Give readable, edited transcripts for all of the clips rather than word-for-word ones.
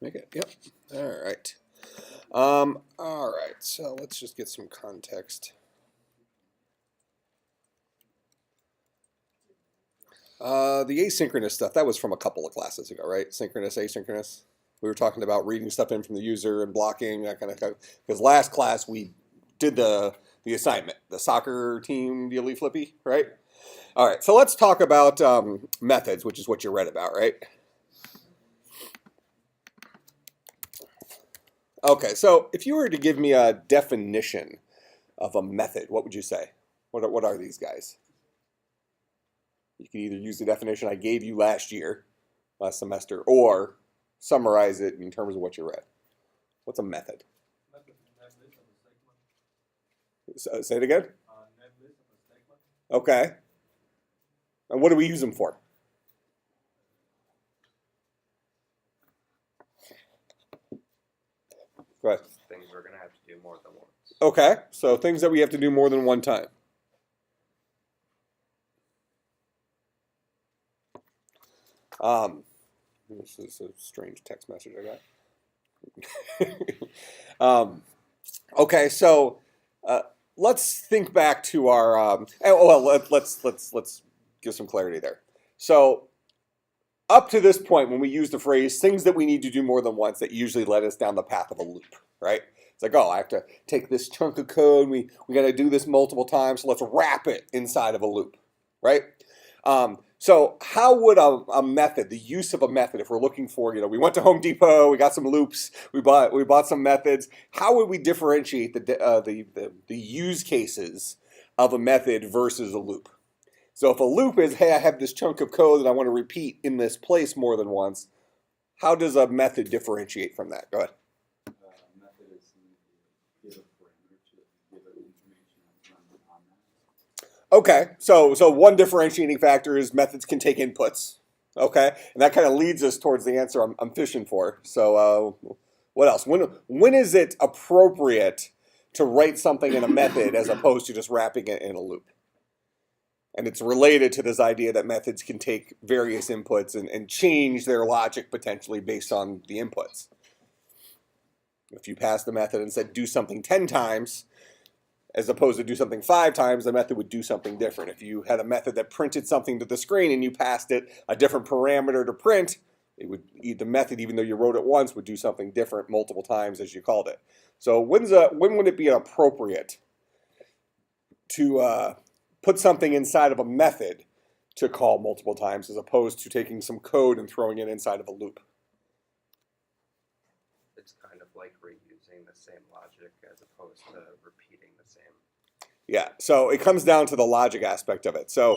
Make it? Yep. All right. All right. So let's just get some context. The asynchronous stuff, that was from a couple of classes ago, right? Synchronous, asynchronous. We were talking about reading stuff in from the user and blocking, that kind of stuff. Because last class we did the assignment, the soccer team dealy flippy, right? All right, so let's talk about methods, which is what you read about, right? Okay, so if you were to give me a definition of a method, what would you say? What are these guys? You can either use the definition I gave you last semester, or summarize it in terms of what you read. What's a method? Say it again. Okay. And what do we use them for? Go ahead. Things we're going to have to do more than once. Okay, so things that we have to do more than one time. This is a strange text message I got. Okay, so let's think back to our. Let's give some clarity there. So up to this point, when we use the phrase "things that we need to do more than once," that usually led us down the path of a loop, right? It's like, oh, I have to take this chunk of code. We got to do this multiple times. So let's wrap it inside of a loop, right? So how would a method, the use of a method, if we're looking for, we went to Home Depot, we got some loops, we bought some methods. How would we differentiate the use cases of a method versus a loop? So if a loop is, hey, I have this chunk of code that I want to repeat in this place more than once, how does a method differentiate from that? Go ahead. Method is give a parameter to give it information on that. Okay, so one differentiating factor is methods can take inputs. Okay, and that kind of leads us towards the answer I'm fishing for. So what else? When is it appropriate to write something in a method as opposed to just wrapping it in a loop? And it's related to this idea that methods can take various inputs and change their logic potentially based on the inputs. If you passed the method and said do something 10 times, as opposed to do something 5 times, the method would do something different. If you had a method that printed something to the screen and you passed it a different parameter to print, the method, even though you wrote it once, would do something different multiple times as you called it. So when would it be appropriate to put something inside of a method to call multiple times as opposed to taking some code and throwing it inside of a loop? It's kind of like reusing the same logic as opposed to repeating the same. Yeah, so it comes down to the logic aspect of it. So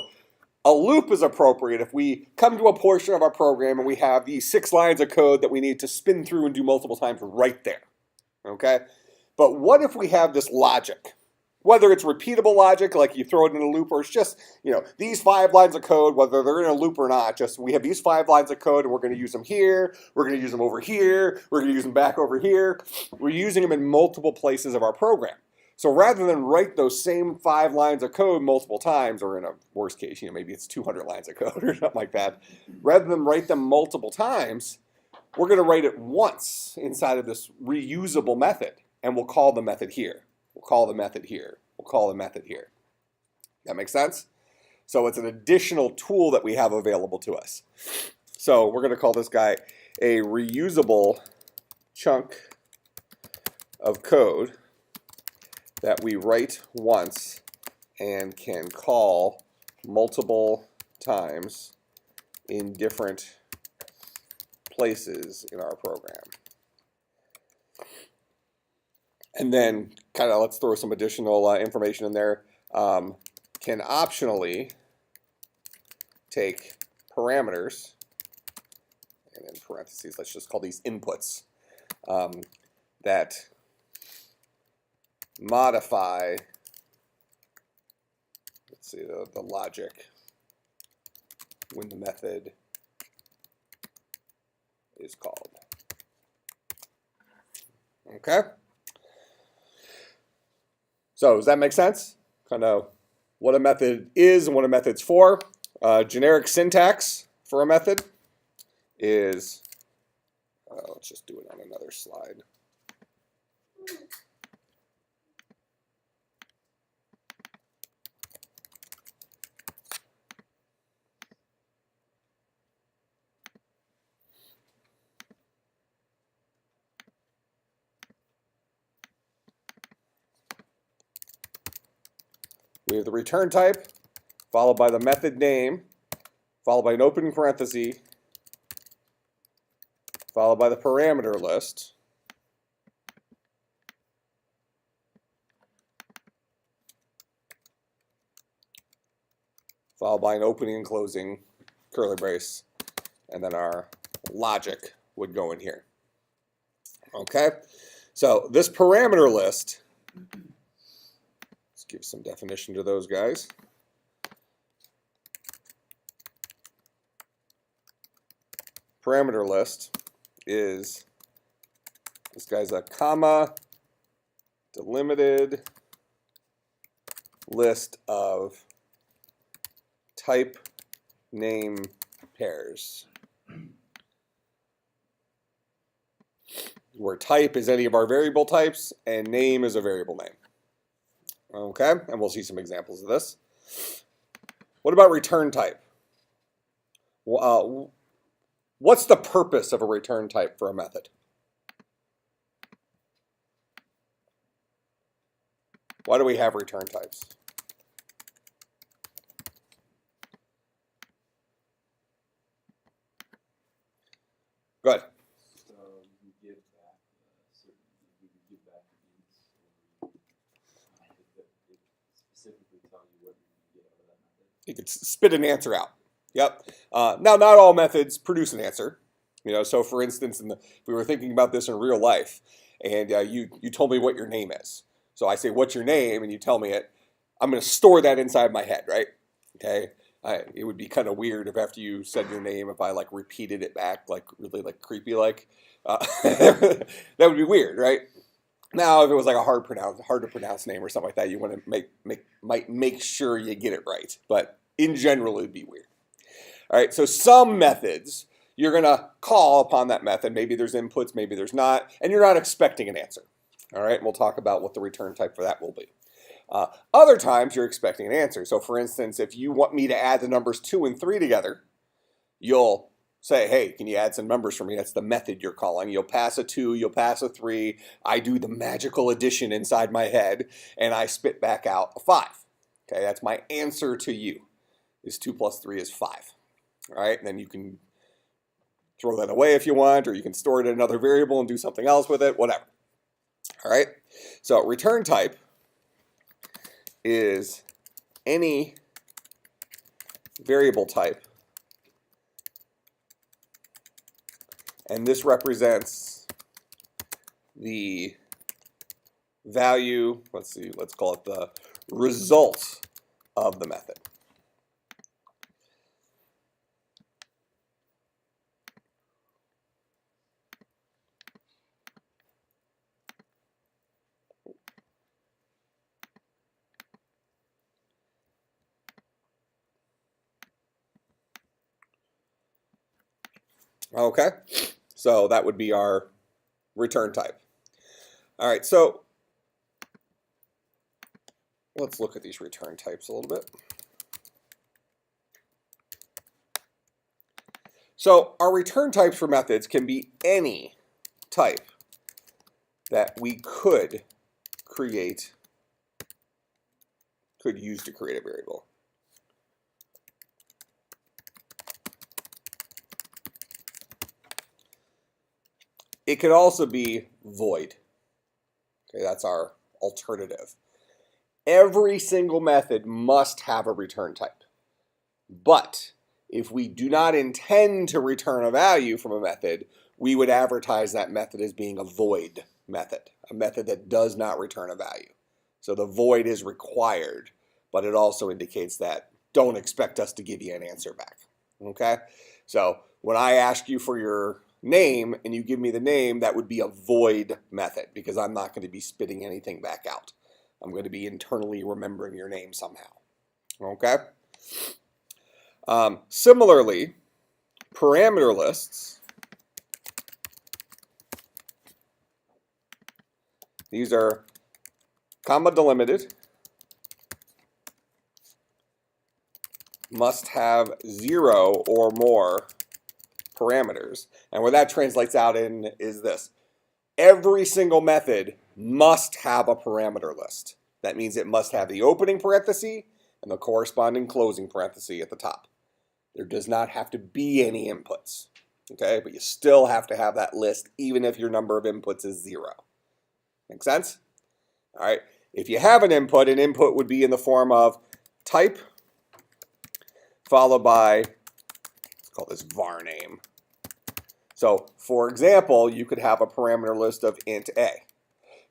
a loop is appropriate if we come to a portion of our program and we have these 6 lines of code that we need to spin through and do multiple times right there, okay? But what if we have this logic? Whether it's repeatable logic, like you throw it in a loop, or it's just, these 5 lines of code, whether they're in a loop or not, just we have these 5 lines of code and we're going to use them here, we're going to use them over here, we're going to use them back over here. We're using them in multiple places of our program. So rather than write those same 5 lines of code multiple times, or in a worst case, maybe it's 200 lines of code or something like that, rather than write them multiple times, we're going to write it once inside of this reusable method, and we'll call the method here. We'll call the method here. We'll call the method here. That makes sense? So it's an additional tool that we have available to us. So we're going to call this guy a reusable chunk of code that we write once and can call multiple times in different places in our program. And then let's throw some additional information in there. Can optionally take parameters, and in parentheses, let's just call these inputs, that modify, let's see, the logic when the method is called. Okay? So does that make sense? Kind of what a method is and what a method's for. Generic syntax for a method is Let's just do it on another slide. We have the return type, followed by the method name, followed by an opening parenthesis, followed by the parameter list, followed by an opening and closing curly brace, and then our logic would go in here. Okay, so this parameter list, let's give some definition to those guys. Parameter list is, this guy's a comma delimited list of type name pairs, where type is any of our variable types and name is a variable name. Okay, and we'll see some examples of this. What about return type? What's the purpose of a return type for a method? Why do we have return types? Go ahead. So you can give back you can give back the ints, or it specifically tell you what you're going to get out of that method. You could spit an answer out. Yep. Now, not all methods produce an answer. You know, so for instance, if we were thinking about this in real life, and you told me what your name is. So I say, "What's your name?" and you tell me it. I'm going to store that inside my head, right? Okay. It would be kind of weird if after you said your name, if I like repeated it back, like really like creepy, like that would be weird, right? Now, if it was like a hard to pronounce name or something like that, you want to might make sure you get it right. But in general, it'd be weird. All right. So some methods you're going to call upon that method. Maybe there's inputs, maybe there's not, and you're not expecting an answer. All right. And we'll talk about what the return type for that will be. Other times you're expecting an answer. So for instance, if you want me to add the numbers 2 and 3 together, you'll say, hey, can you add some numbers for me? That's the method you're calling. You'll pass a 2, you'll pass a 3. I do the magical addition inside my head, and I spit back out a 5. Okay, that's my answer to you. Is 2 plus 3 is 5. All right, and then you can throw that away if you want, or you can store it in another variable and do something else with it, whatever. All right, so return type is any variable type, and this represents the value, let's call it the result of the method. Okay, so that would be our return type. All right, so let's look at these return types a little bit. So our return types for methods can be any type that we could use to create a variable. It could also be void. Okay, that's our alternative. Every single method must have a return type. But if we do not intend to return a value from a method, we would advertise that method as being a void method, a method that does not return a value. So the void is required, but it also indicates that don't expect us to give you an answer back. Okay? So when I ask you for your name and you give me the name, that would be a void method because I'm not going to be spitting anything back out. I'm going to be internally remembering your name somehow. Okay? Similarly, parameter lists These are comma delimited, must have 0 or more parameters. And where that translates out in is this. Every single method must have a parameter list. That means it must have the opening parenthesis and the corresponding closing parenthesis at the top. There does not have to be any inputs, okay? But you still have to have that list even if your number of inputs is 0. Make sense? All right. If you have an input would be in the form of type followed by, let's call this var name. So, for example, you could have a parameter list of int a.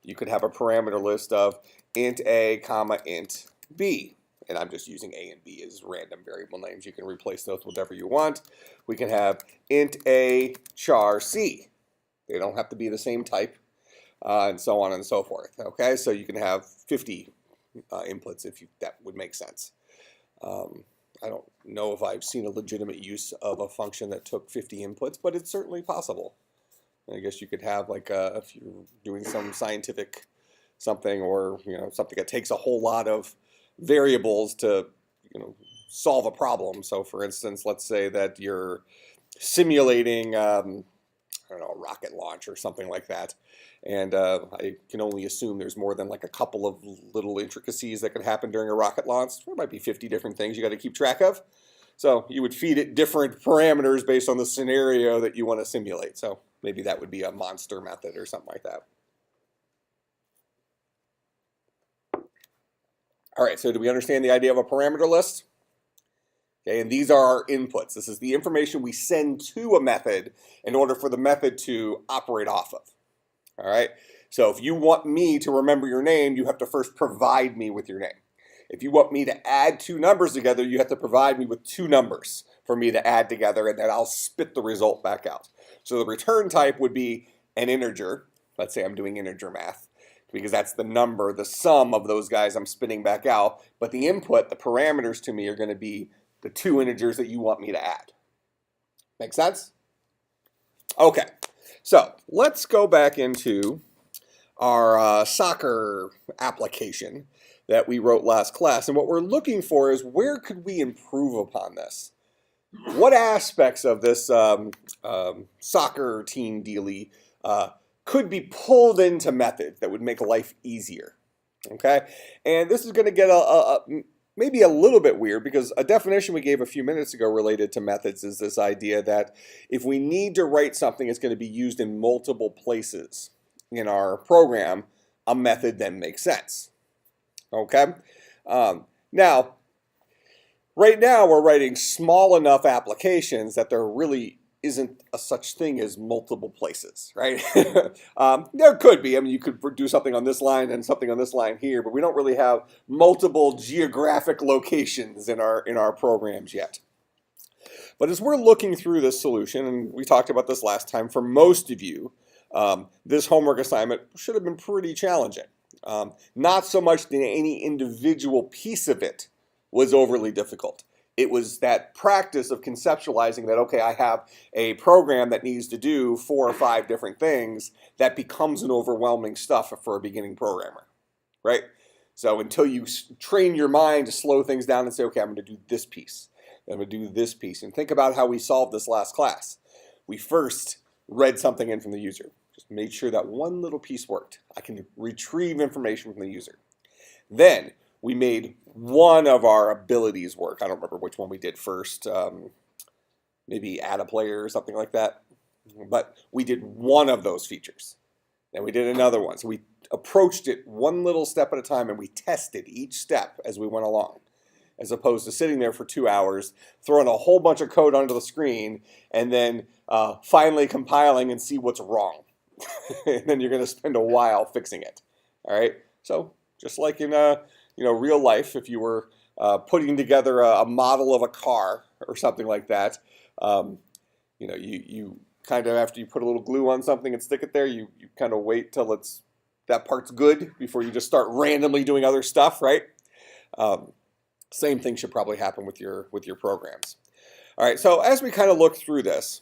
You could have a parameter list of int a, comma, int b. And I'm just using a and b as random variable names. You can replace those with whatever you want. We can have int a char c. They don't have to be the same type, and so on and so forth. Okay, so you can have 50 inputs if that would make sense. I don't know if I've seen a legitimate use of a function that took 50 inputs, but it's certainly possible. I guess you could have, like, if you're doing some scientific something, or something that takes a whole lot of variables to solve a problem. So, for instance, let's say that you're simulating I don't know, a rocket launch or something like that. And I can only assume there's more than like a couple of little intricacies that could happen during a rocket launch. There might be 50 different things you got to keep track of. So you would feed it different parameters based on the scenario that you want to simulate. So maybe that would be a monster method or something like that. All right, so do we understand the idea of a parameter list? Okay, and these are our inputs. This is the information we send to a method in order for the method to operate off of. All right, so if you want me to remember your name, you have to first provide me with your name. If you want me to add two numbers together, you have to provide me with two numbers for me to add together, and then I'll spit the result back out. So the return type would be an integer. Let's say I'm doing integer math, because that's the number, the sum of those guys I'm spitting back out. But the input, the parameters to me, are going to be the two integers that you want me to add. Make sense? Okay, so let's go back into our soccer application that we wrote last class. And what we're looking for is, where could we improve upon this? What aspects of this soccer team dealie could be pulled into methods that would make life easier? Okay, and this is going to get maybe a little bit weird, because a definition we gave a few minutes ago related to methods is this idea that if we need to write something that's going to be used in multiple places in our program, a method then makes sense. Okay, now, right now we're writing small enough applications that there really isn't a such thing as multiple places, right? There could be. I mean, you could do something on this line and something on this line here, but we don't really have multiple geographic locations in our programs yet. But as we're looking through this solution, and we talked about this last time, for most of you, this homework assignment should have been pretty challenging. Not so much that any individual piece of it was overly difficult. It was that practice of conceptualizing that, okay, I have a program that needs to do 4 or 5 different things, that becomes an overwhelming stuff for a beginning programmer, right? So until you train your mind to slow things down and say, okay, I'm going to do this piece, I'm going to do this piece. And think about how we solved this last class. We first read something in from the user, just made sure that one little piece worked. I can retrieve information from the user. Then we made one of our abilities work. I don't remember which one we did first. Maybe add a player or something like that. But we did one of those features. Then we did another one. So we approached it one little step at a time, and we tested each step as we went along, as opposed to sitting there for 2 hours, throwing a whole bunch of code onto the screen, and then finally compiling and see what's wrong. And then you're going to spend a while fixing it. All right? So just like in real life, if you were putting together a model of a car or something like that, you kind of, after you put a little glue on something and stick it there, you kind of wait till that part's good before you just start randomly doing other stuff, right? Same thing should probably happen with your programs. All right, so as we kind of look through this,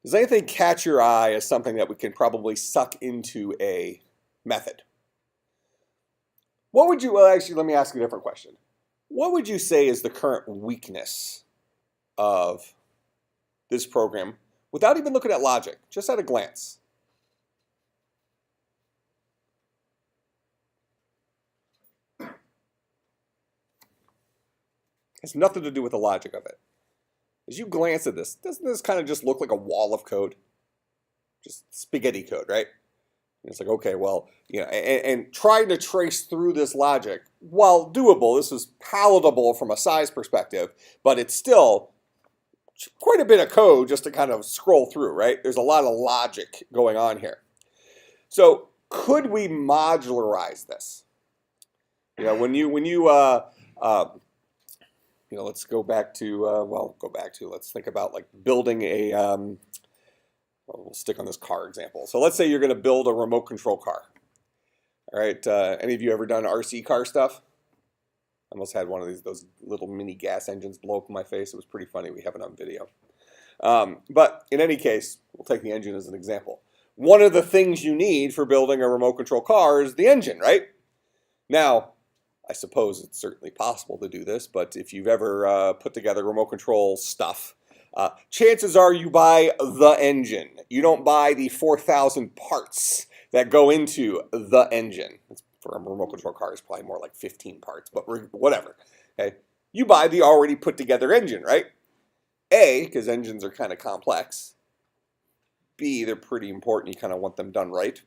does anything catch your eye as something that we can probably suck into a method. What would you, well, actually, let me ask you a different question. What would you say is the current weakness of this program without even looking at logic, just at a glance? Has nothing to do with the logic of it. As you glance at this, doesn't this kind of just look like a wall of code? Just spaghetti code, right? And it's like, okay, well, you know, and trying to trace through this logic, while doable, this is palatable from a size perspective, but it's still quite a bit of code just to kind of scroll through, right? There's a lot of logic going on here. So could we modularize this? You know, you know, let's go back to, let's think about like building a, we'll stick on this car example. So let's say you're going to build a remote control car. All right, any of you ever done RC car stuff? I almost had one of those little mini gas engines blow up in my face. It was pretty funny. We have it on video. But in any case, we'll take the engine as an example. One of the things you need for building a remote control car is the engine, right? Now, I suppose it's certainly possible to do this, but if you've ever put together remote control stuff, chances are you buy the engine. You don't buy the 4,000 parts that go into the engine. For a remote control car, it's probably more like 15 parts, but whatever. Okay, you buy the already put together engine, right? A, because engines are kind of complex. B, they're pretty important. You kind of want them done right.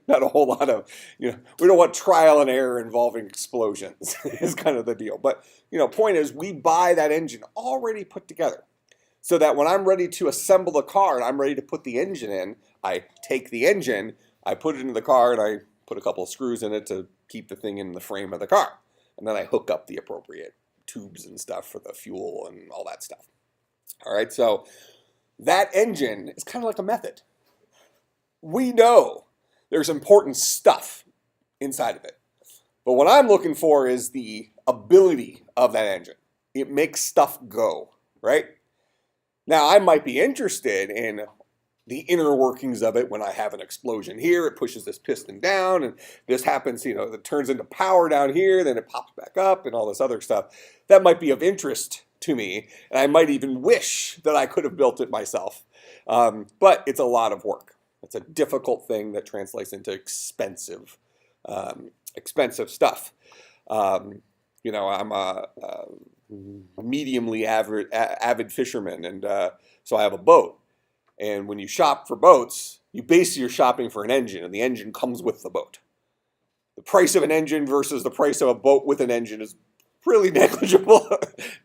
Not a whole lot of, you know, we don't want trial and error involving explosions is kind of the deal. But, you know, point is we buy that engine already put together so that when I'm ready to assemble the car and I'm ready to put the engine in, I take the engine, I put it into the car, and I put a couple of screws in it to keep the thing in the frame of the car. And then I hook up the appropriate tubes and stuff for the fuel and all that stuff. All right, so that engine is kind of like a method. We know there's important stuff inside of it. But what I'm looking for is the ability of that engine. It makes stuff go, right? Now, I might be interested in the inner workings of it when I have an explosion here. It pushes this piston down, and this happens, you know, it turns into power down here, then it pops back up, and all this other stuff. That might be of interest to me, and I might even wish that I could have built it myself. But it's a lot of work. It's a difficult thing that translates into expensive stuff. You know, I'm a mediumly avid fisherman, and so I have a boat. And when you shop for boats, you basically are shopping for an engine, and the engine comes with the boat. The price of an engine versus the price of a boat with an engine is really negligible.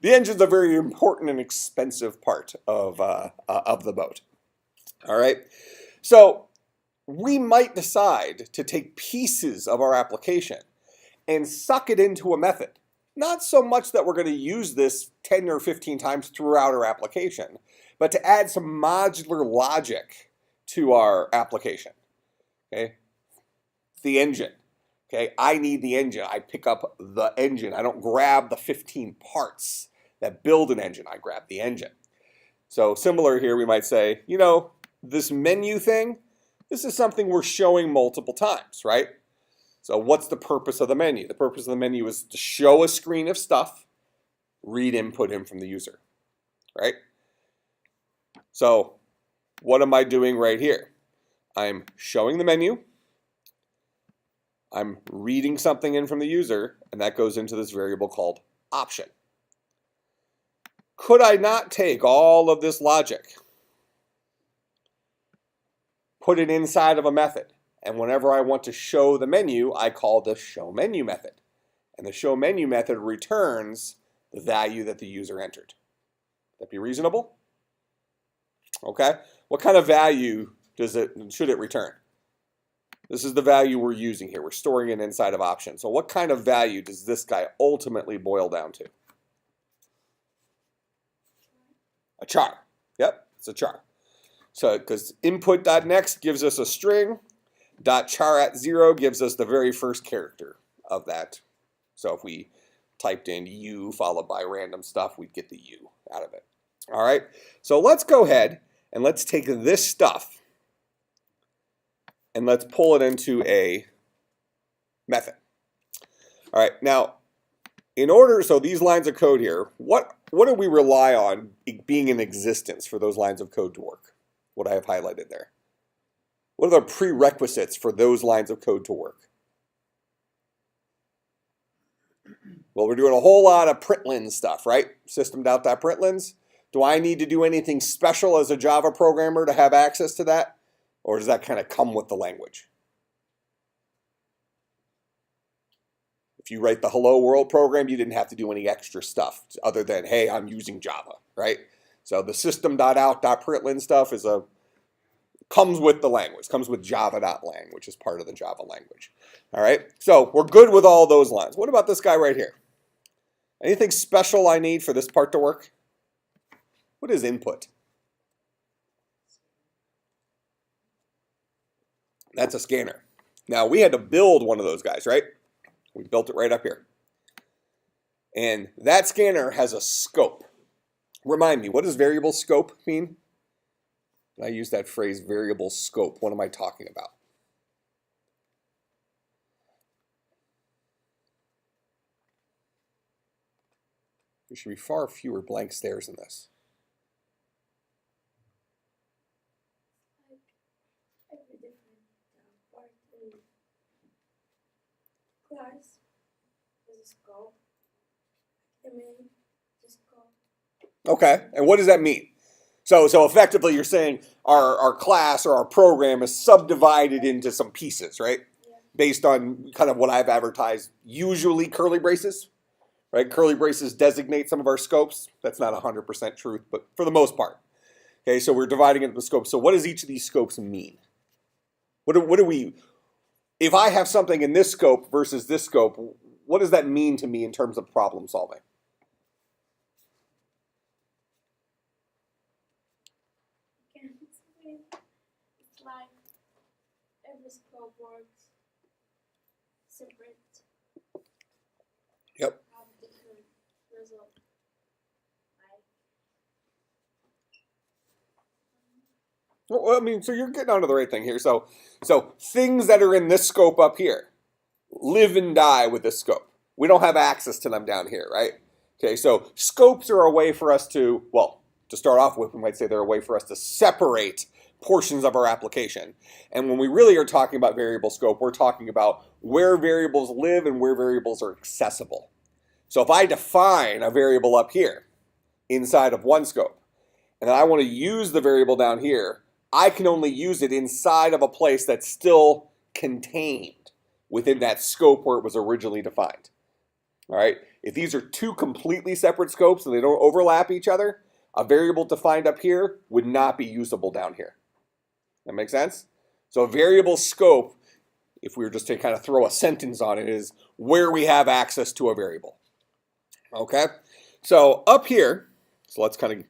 The engine's a very important and expensive part of the boat. All right, so we might decide to take pieces of our application and suck it into a method. Not so much that we're going to use this 10 or 15 times throughout our application, but to add some modular logic to our application. Okay, the engine. Okay, I need the engine. I pick up the engine. I don't grab the 15 parts that build an engine. I grab the engine. So similar here, we might say, you know, this menu thing, this is something we're showing multiple times, right? So what's the purpose of the menu? The purpose of the menu is to show a screen of stuff, read input in from the user, right? So what am I doing right here? I'm showing the menu. I'm reading something in from the user, and that goes into this variable called option. Could I not take all of this logic, put it inside of a method, and whenever I want to show the menu, I call the show menu method. And the show menu method returns the value that the user entered. Would that be reasonable? Okay. What kind of value should it return? This is the value we're using here. We're storing it inside of option. So what kind of value does this guy ultimately boil down to? A char. Yep, it's a char. So because input.next gives us a string, .char at 0 gives us the very first character of that. So if we typed in U followed by random stuff, we'd get the U out of it. All right, so let's go ahead and let's take this stuff and let's pull it into a method. All right, now, so these lines of code here, what do we rely on being in existence for those lines of code to work? What I have highlighted there. What are the prerequisites for those lines of code to work? Well, we're doing a whole lot of println stuff, right? System.printlns. Do I need to do anything special as a Java programmer to have access to that? Or does that kind of come with the language? If you write the hello world program, you didn't have to do any extra stuff other than, hey, I'm using Java, right? So the system.out.println stuff comes with the language, comes with java.lang, which is part of the Java language. All right, so we're good with all those lines. What about this guy right here? Anything special I need for this part to work? What is input? That's a scanner. Now, we had to build one of those guys, right? We built it right up here. And that scanner has a scope. Remind me, what does variable scope mean? When I use that phrase, variable scope, what am I talking about? There should be far fewer blank stares in this. Every different part in class is a scope. I mean, just scope. Okay, and what does that mean? So effectively you're saying our class or our program is subdivided into some pieces, right? Yeah. Based on kind of what I've advertised, usually curly braces, right? Curly braces designate some of our scopes. That's not 100% truth, but for the most part. Okay, so we're dividing into the scopes. So what does each of these scopes mean? What do we, if I have something in this scope versus this scope, what does that mean to me in terms of problem solving? Can't explain. It's like every scope works separate. Yep. Have different result. Like Well, I mean, so you're getting onto the right thing here. So things that are in this scope up here live and die with this scope. We don't have access to them down here, right? Okay, so scopes are a way for us to, well, to start off with, we might say they're a way for us to separate portions of our application. And when we really are talking about variable scope, we're talking about where variables live and where variables are accessible. So if I define a variable up here inside of one scope, and I want to use the variable down here, I can only use it inside of a place that's still contained within that scope where it was originally defined. All right. If these are two completely separate scopes and they don't overlap each other, a variable defined up here would not be usable down here. That makes sense? So a variable scope, if we were just to kind of throw a sentence on it, is where we have access to a variable. Okay. So up here, so let's kind of,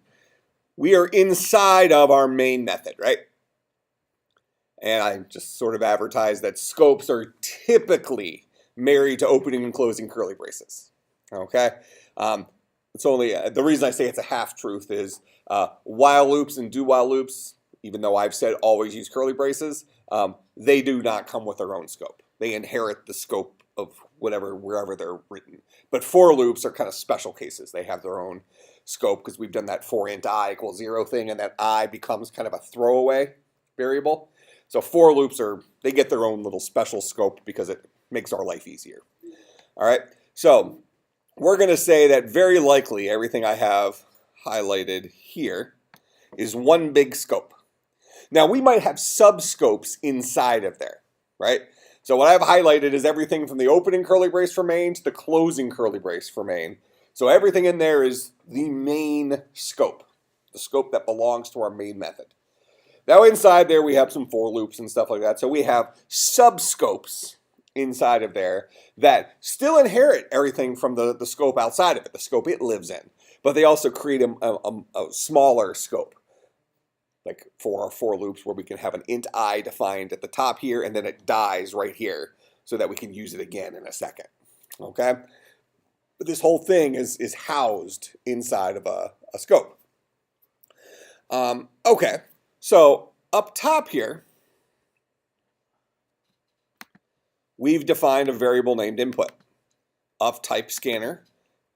we are inside of our main method, right? And I just sort of advertised that scopes are typically married to opening and closing curly braces. Okay, it's only the reason I say it's a half truth is while loops and do while loops, even though I've said always use curly braces, they do not come with their own scope. They inherit the scope of wherever they're written. But for loops are kind of special cases. They have their own scope because we've done that for int I = 0 thing, and that I becomes kind of a throwaway variable. So for loops they get their own little special scope because it makes our life easier. All right, so we're going to say that very likely everything I have highlighted here is one big scope. Now we might have subscopes inside of there, right? So what I've highlighted is everything from the opening curly brace for main to the closing curly brace for main. So everything in there is the main scope, the scope that belongs to our main method. Now inside there we have some for loops and stuff like that. So we have subscopes inside of there that still inherit everything from the scope outside of it, the scope it lives in. But they also create a smaller scope, like for our for loops where we can have an int I defined at the top here and then it dies right here so that we can use it again in a second. Okay? But this whole thing is housed inside of a scope. Okay, so up top here, we've defined a variable named input of type scanner,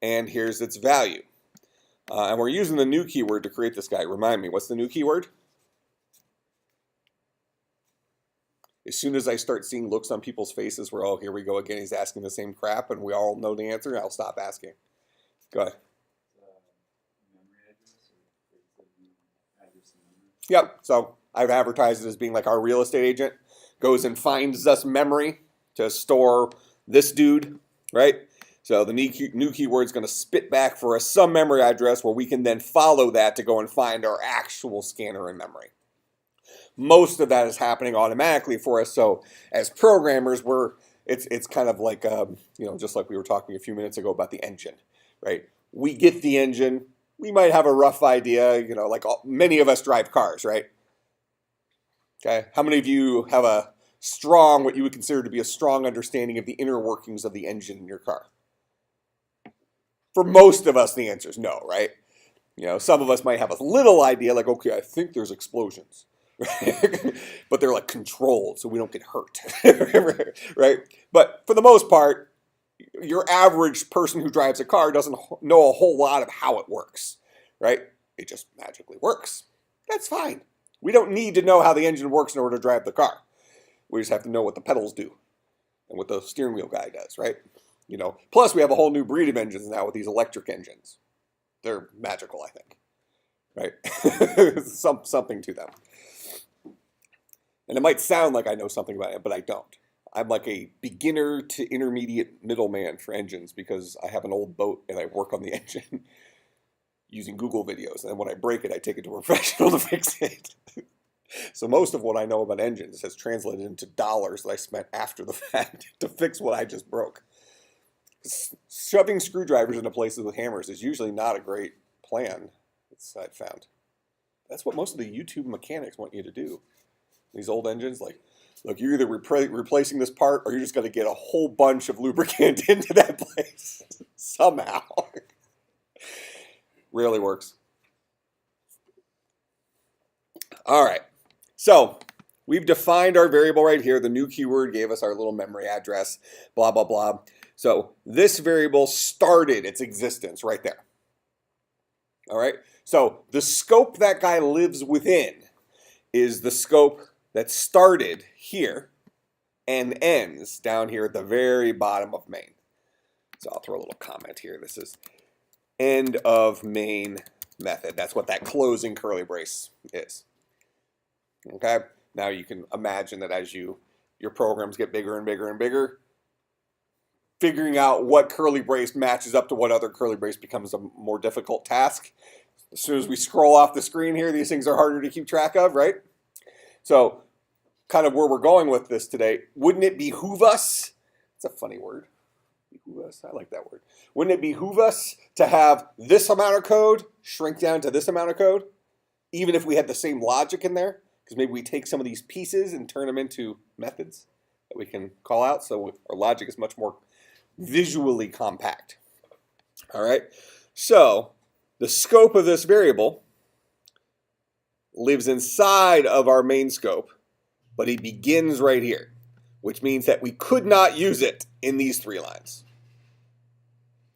and here's its value. And we're using the new keyword to create this guy. Remind me, what's the new keyword? As soon as I start seeing looks on people's faces where, oh, here we go again, he's asking the same crap, and we all know the answer, I'll stop asking. Go ahead. Memory address, or it's a new address and memory. Yep, so I've advertised it as being like our real estate agent goes and finds us memory to store this dude, right? So the new keyword is going to spit back for us some memory address where we can then follow that to go and find our actual scanner in memory. Most of that is happening automatically for us. So as programmers, it's kind of like just like we were talking a few minutes ago about the engine, right? We get the engine. We might have a rough idea, like many of us drive cars, right? Okay. How many of you have a strong, what you would consider to be a strong understanding of the inner workings of the engine in your car? For most of us, the answer is no, right? Some of us might have a little idea, like, okay, I think there's explosions, right? But they're like controlled, so we don't get hurt, right? But for the most part, your average person who drives a car doesn't know a whole lot of how it works, right? It just magically works. That's fine. We don't need to know how the engine works in order to drive the car. We just have to know what the pedals do and what the steering wheel guy does, right? Plus we have a whole new breed of engines now with these electric engines. They're magical, I think, right? Something to them. And it might sound like I know something about it, but I don't. I'm like a beginner to intermediate middleman for engines because I have an old boat and I work on the engine using Google videos. And when I break it, I take it to a professional to fix it. So most of what I know about engines has translated into dollars that I spent after the fact to fix what I just broke. Shoving screwdrivers into places with hammers is usually not a great plan, I've found. That's what most of the YouTube mechanics want you to do. These old engines, like, look, you're either replacing this part or you're just going to get a whole bunch of lubricant into that place somehow. Rarely works. All right, so we've defined our variable right here. The new keyword gave us our little memory address, blah, blah, blah. So this variable started its existence right there. All right, so the scope that guy lives within is the scope that started here and ends down here at the very bottom of main. So I'll throw a little comment here. This is end of main method. That's what that closing curly brace is. Okay, now you can imagine that as your programs get bigger and bigger and bigger, figuring out what curly brace matches up to what other curly brace becomes a more difficult task. As soon as we scroll off the screen here, these things are harder to keep track of, right? So kind of where we're going with this today, wouldn't it behoove us? It's a funny word. Behoove us, I like that word. Wouldn't it behoove us to have this amount of code shrink down to this amount of code, even if we had the same logic in there? Because maybe we take some of these pieces and turn them into methods that we can call out, so our logic is much more visually compact. All right, so the scope of this variable lives inside of our main scope, but it begins right here, which means that we could not use it in these 3 lines.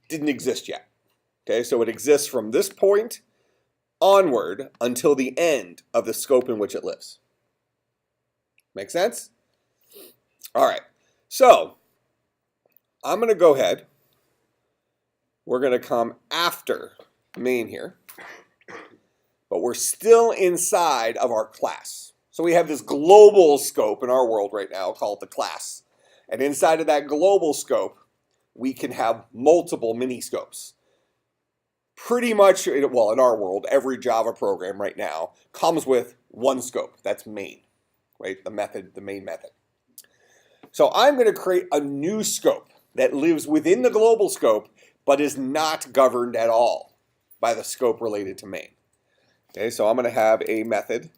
Didn't exist yet. Okay, so it exists from this point onward until the end of the scope in which it lives. Make sense? All right, so I'm going to go ahead. We're going to come after main here, but we're still inside of our class. So we have this global scope in our world right now called the class. And inside of that global scope, we can have multiple mini scopes. Pretty much, well, in our world, every Java program right now comes with one scope. That's main, right? The main method. So I'm going to create a new scope that lives within the global scope, but is not governed at all by the scope related to main. Okay, so I'm going to have a method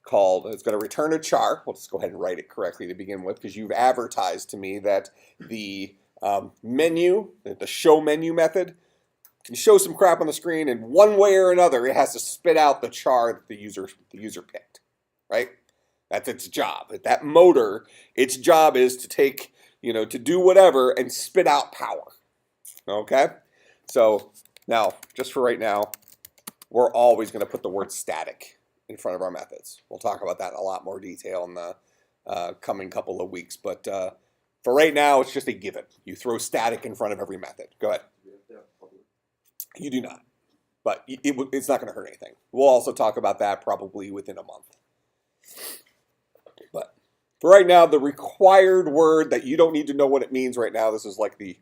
called, it's going to return a char. We'll just go ahead and write it correctly to begin with, because you've advertised to me that the menu, the show menu method, can show some crap on the screen, and one way or another, it has to spit out the char that the user picked, right? That's its job. That motor, its job is to take to do whatever and spit out power. Okay? So now, just for right now, we're always going to put the word static in front of our methods. We'll talk about that in a lot more detail in the coming couple of weeks. But for right now, it's just a given. You throw static in front of every method. Go ahead. Do we have to have public? You do not. But it's not going to hurt anything. We'll also talk about that probably within a month. But for right now, the required word that you don't need to know what it means right now, this is like the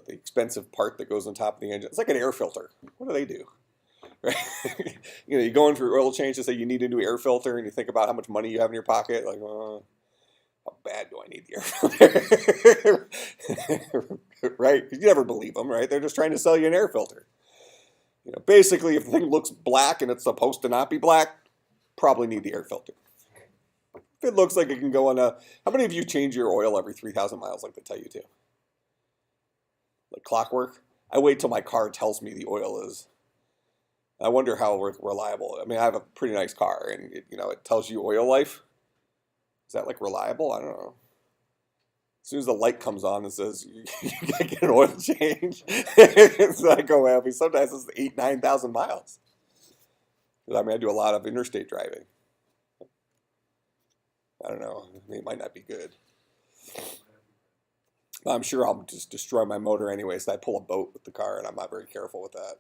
expensive part that goes on top of the engine. It's like an air filter. What do they do? Right? You go in for your oil change and say you need a new air filter, and you think about how much money you have in your pocket. Like, how bad do I need the air filter? Right? Because you never believe them, right? They're just trying to sell you an air filter. Basically, if the thing looks black and it's supposed to not be black, probably need the air filter. If it looks like it can go on how many of you change your oil every 3,000 miles like they tell you to? Like clockwork? I wait till my car tells me the oil is. I wonder how reliable. I mean, I have a pretty nice car, and it tells you oil life. Is that like reliable? I don't know. As soon as the light comes on and says you gotta get an oil change, it's like, oh well, sometimes it's 8,000 to 9,000 miles. I mean, I do a lot of interstate driving. I don't know. I mean, it might not be good. I'm sure I'll just destroy my motor anyway, so I pull a boat with the car, and I'm not very careful with that.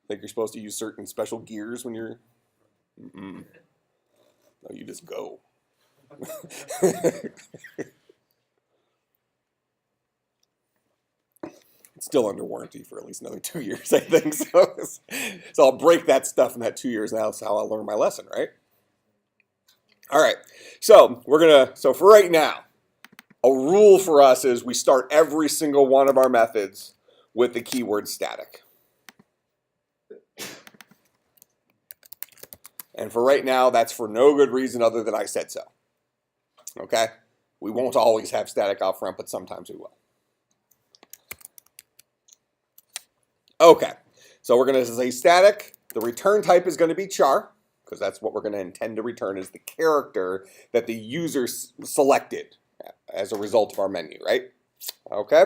Think you're supposed to use certain special gears when you're... No, you just go. It's still under warranty for at least another 2 years, I think. So I'll break that stuff in that 2 years, and that's how I'll learn my lesson, right? All right. So so for right now, a rule for us is we start every single one of our methods with the keyword static. And for right now, that's for no good reason other than I said so. Okay? We won't always have static out front, but sometimes we will. Okay, so we're going to say static. The return type is going to be char, because that's what we're going to intend to return is the character that the user selected as a result of our menu, right? Okay,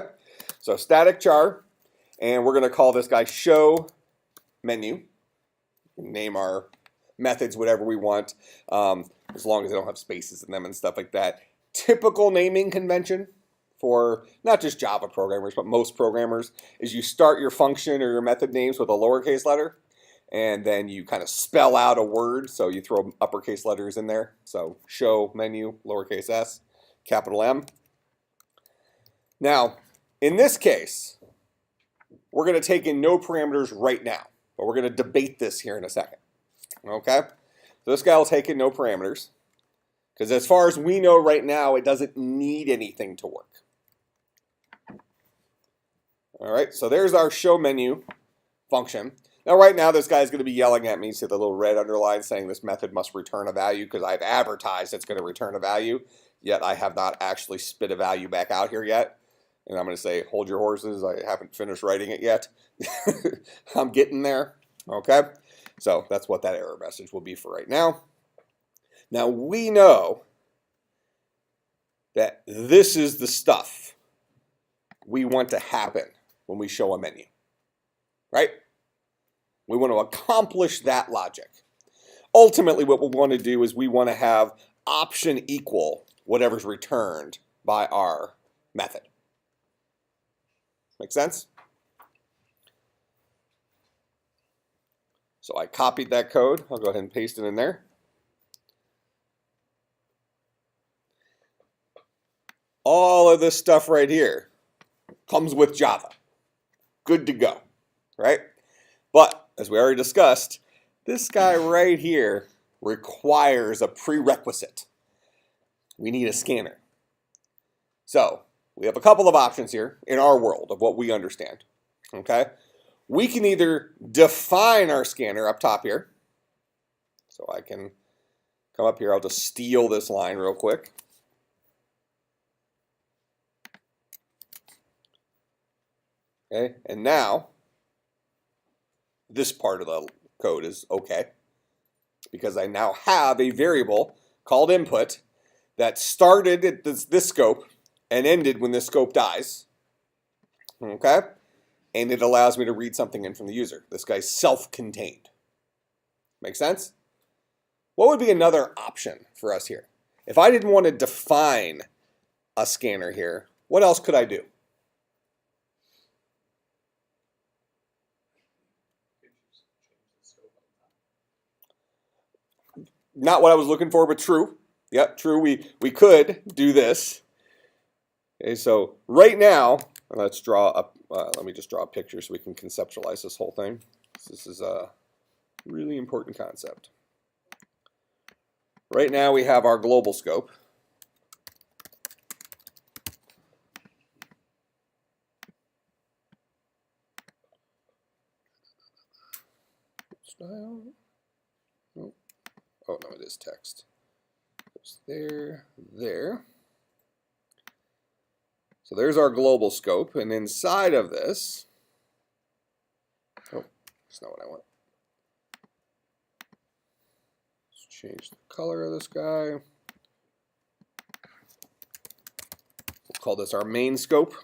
so static char, and we're going to call this guy show menu. Name our methods whatever we want, as long as they don't have spaces in them and stuff like that. Typical naming convention for not just Java programmers, but most programmers, is you start your function or your method names with a lowercase letter, and then you kind of spell out a word, so you throw uppercase letters in there. So show menu, lowercase s, capital M. Now, in this case, we're going to take in no parameters right now, but we're going to debate this here in a second. Okay? So this guy will take in no parameters, because as far as we know right now, it doesn't need anything to work. All right, so there's our show menu function. Now, right now, this guy's going to be yelling at me, see the little red underline saying this method must return a value because I've advertised it's going to return a value, yet I have not actually spit a value back out here yet. And I'm going to say, hold your horses, I haven't finished writing it yet. I'm getting there, okay? So that's what that error message will be for right now. Now, we know that this is the stuff we want to happen when we show a menu, right? We want to accomplish that logic. Ultimately, what we want to do is we want to have option equal whatever's returned by our method. Make sense? So I copied that code. I'll go ahead and paste it in there. All of this stuff right here comes with Java. Good to go, right? But, as we already discussed, this guy right here requires a prerequisite. We need a scanner. So, we have a couple of options here in our world of what we understand, okay? We can either define our scanner up top here. So I can come up here, I'll just steal this line real quick. Okay, and now this part of the code is okay because I now have a variable called input that started at this scope and ended when this scope dies. Okay? And it allows me to read something in from the user. This guy's self-contained. Make sense? What would be another option for us here? If I didn't want to define a scanner here, what else could I do? Not what I was looking for, but true. Yep, true. We could do this. Okay, so right now, let's draw up. Let me just draw a picture so we can conceptualize this whole thing. This is a really important concept. Right now we have our global scope. Style. Oh no, it is text. It's there, there. So there's our global scope, and inside of this, oh, that's not what I want. Let's change the color of this guy. We'll call this our main scope.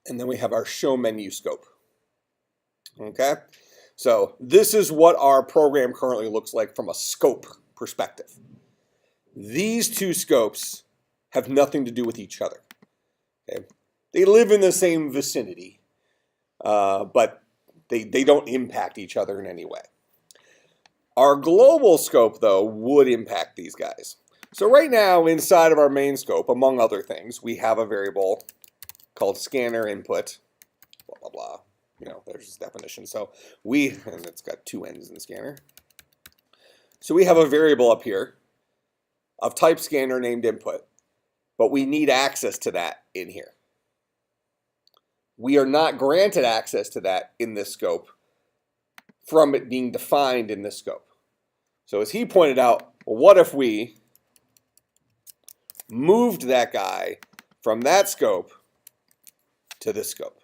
And then we have our show menu scope. Okay, so this is what our program currently looks like from a scope perspective. These two scopes have nothing to do with each other. Okay? They live in the same vicinity, but they don't impact each other in any way. Our global scope, though, would impact these guys. So right now, inside of our main scope, among other things, we have a variable called scanner input, blah, blah, blah. You know, there's this definition. So and it's got two N's in scanner. So we have a variable up here of type scanner named input, but we need access to that in here. We are not granted access to that in this scope from it being defined in this scope. So as he pointed out, well, what if we moved that guy from that scope to this scope?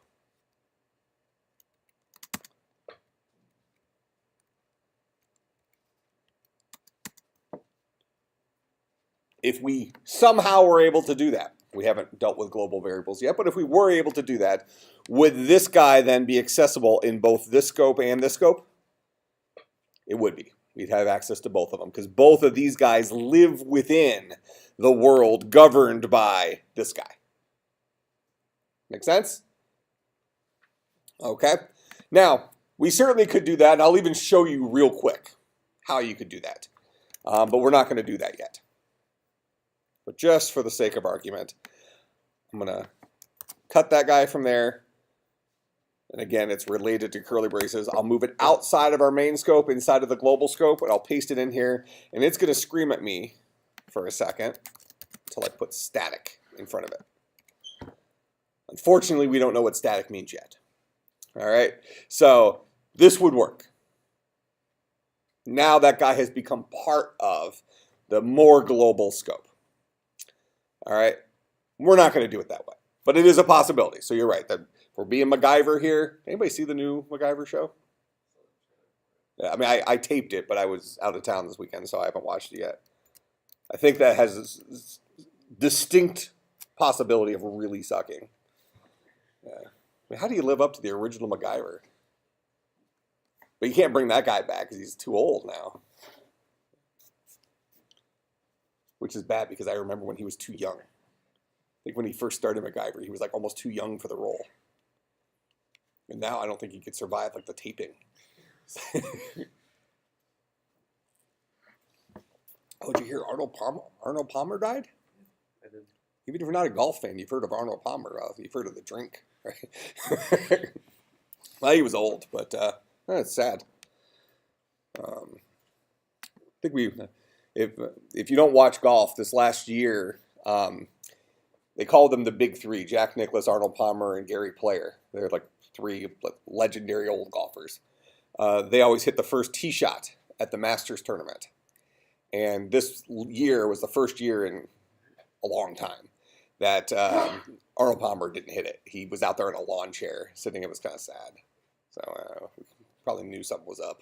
If we somehow were able to do that, we haven't dealt with global variables yet, but if we were able to do that, would this guy then be accessible in both this scope and this scope? It would be. We'd have access to both of them because both of these guys live within the world governed by this guy. Make sense? Okay. Now, we certainly could do that, and I'll even show you real quick how you could do that. But we're not going to do that yet. But just for the sake of argument, I'm going to cut that guy from there. And again, it's related to curly braces. I'll move it outside of our main scope, inside of the global scope, and I'll paste it in here. And it's going to scream at me for a second until I put static in front of it. Unfortunately, we don't know what static means yet. All right, so this would work. Now that guy has become part of the more global scope. All right, we're not going to do it that way, but it is a possibility. So you're right that we're being MacGyver here. Anybody see the new MacGyver show? Yeah, I mean, I taped it, but I was out of town this weekend, so I haven't watched it yet. I think that has this distinct possibility of really sucking. Yeah. I mean, how do you live up to the original MacGyver? But you can't bring that guy back because he's too old now. Which is bad because I remember when he was too young. I think when he first started MacGyver, he was like almost too young for the role. And now I don't think he could survive like the taping. Oh, did you hear Arnold Palmer died? I did. Even if you're not a golf fan, you've heard of Arnold Palmer. You've heard of the drink, right? Well, he was old, but it's sad. I think if you don't watch golf, this last year, they called them the big three: Jack Nicklaus, Arnold Palmer, and Gary Player. They're like three legendary old golfers. They always hit the first tee shot at the Masters tournament. And this year was the first year in a long time that Arnold Palmer didn't hit it. He was out there in a lawn chair sitting. It was kind of sad. So probably knew something was up.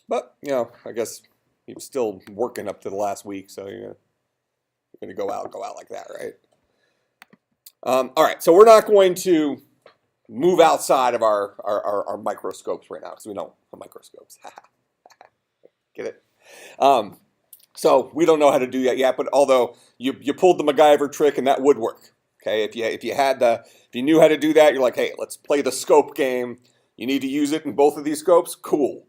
But, you know, I guess he was still working up to the last week. So you're going to go out like that, right? All right. So we're not going to move outside of our microscopes right now because we don't have microscopes. Get it? So we don't know how to do that yet, but although you pulled the MacGyver trick and that would work. Okay, if you knew how to do that, you're like, hey, let's play the scope game. You need to use it in both of these scopes. Cool.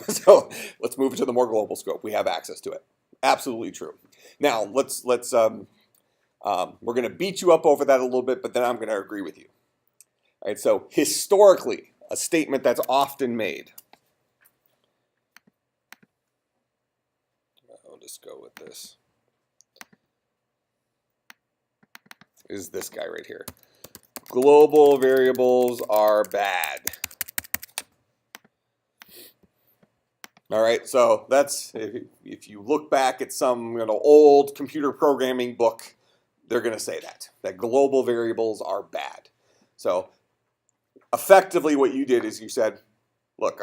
So let's move it to the more global scope. We have access to it. Absolutely true. Now let's we're going to beat you up over that a little bit, but then I'm going to agree with you. All right. So historically, a statement that's often made. I'll just go with this. Is this guy right here. Global variables are bad. All right, so that's, if you look back at some old computer programming book, they're going to say that global variables are bad. So effectively what you did is you said, look,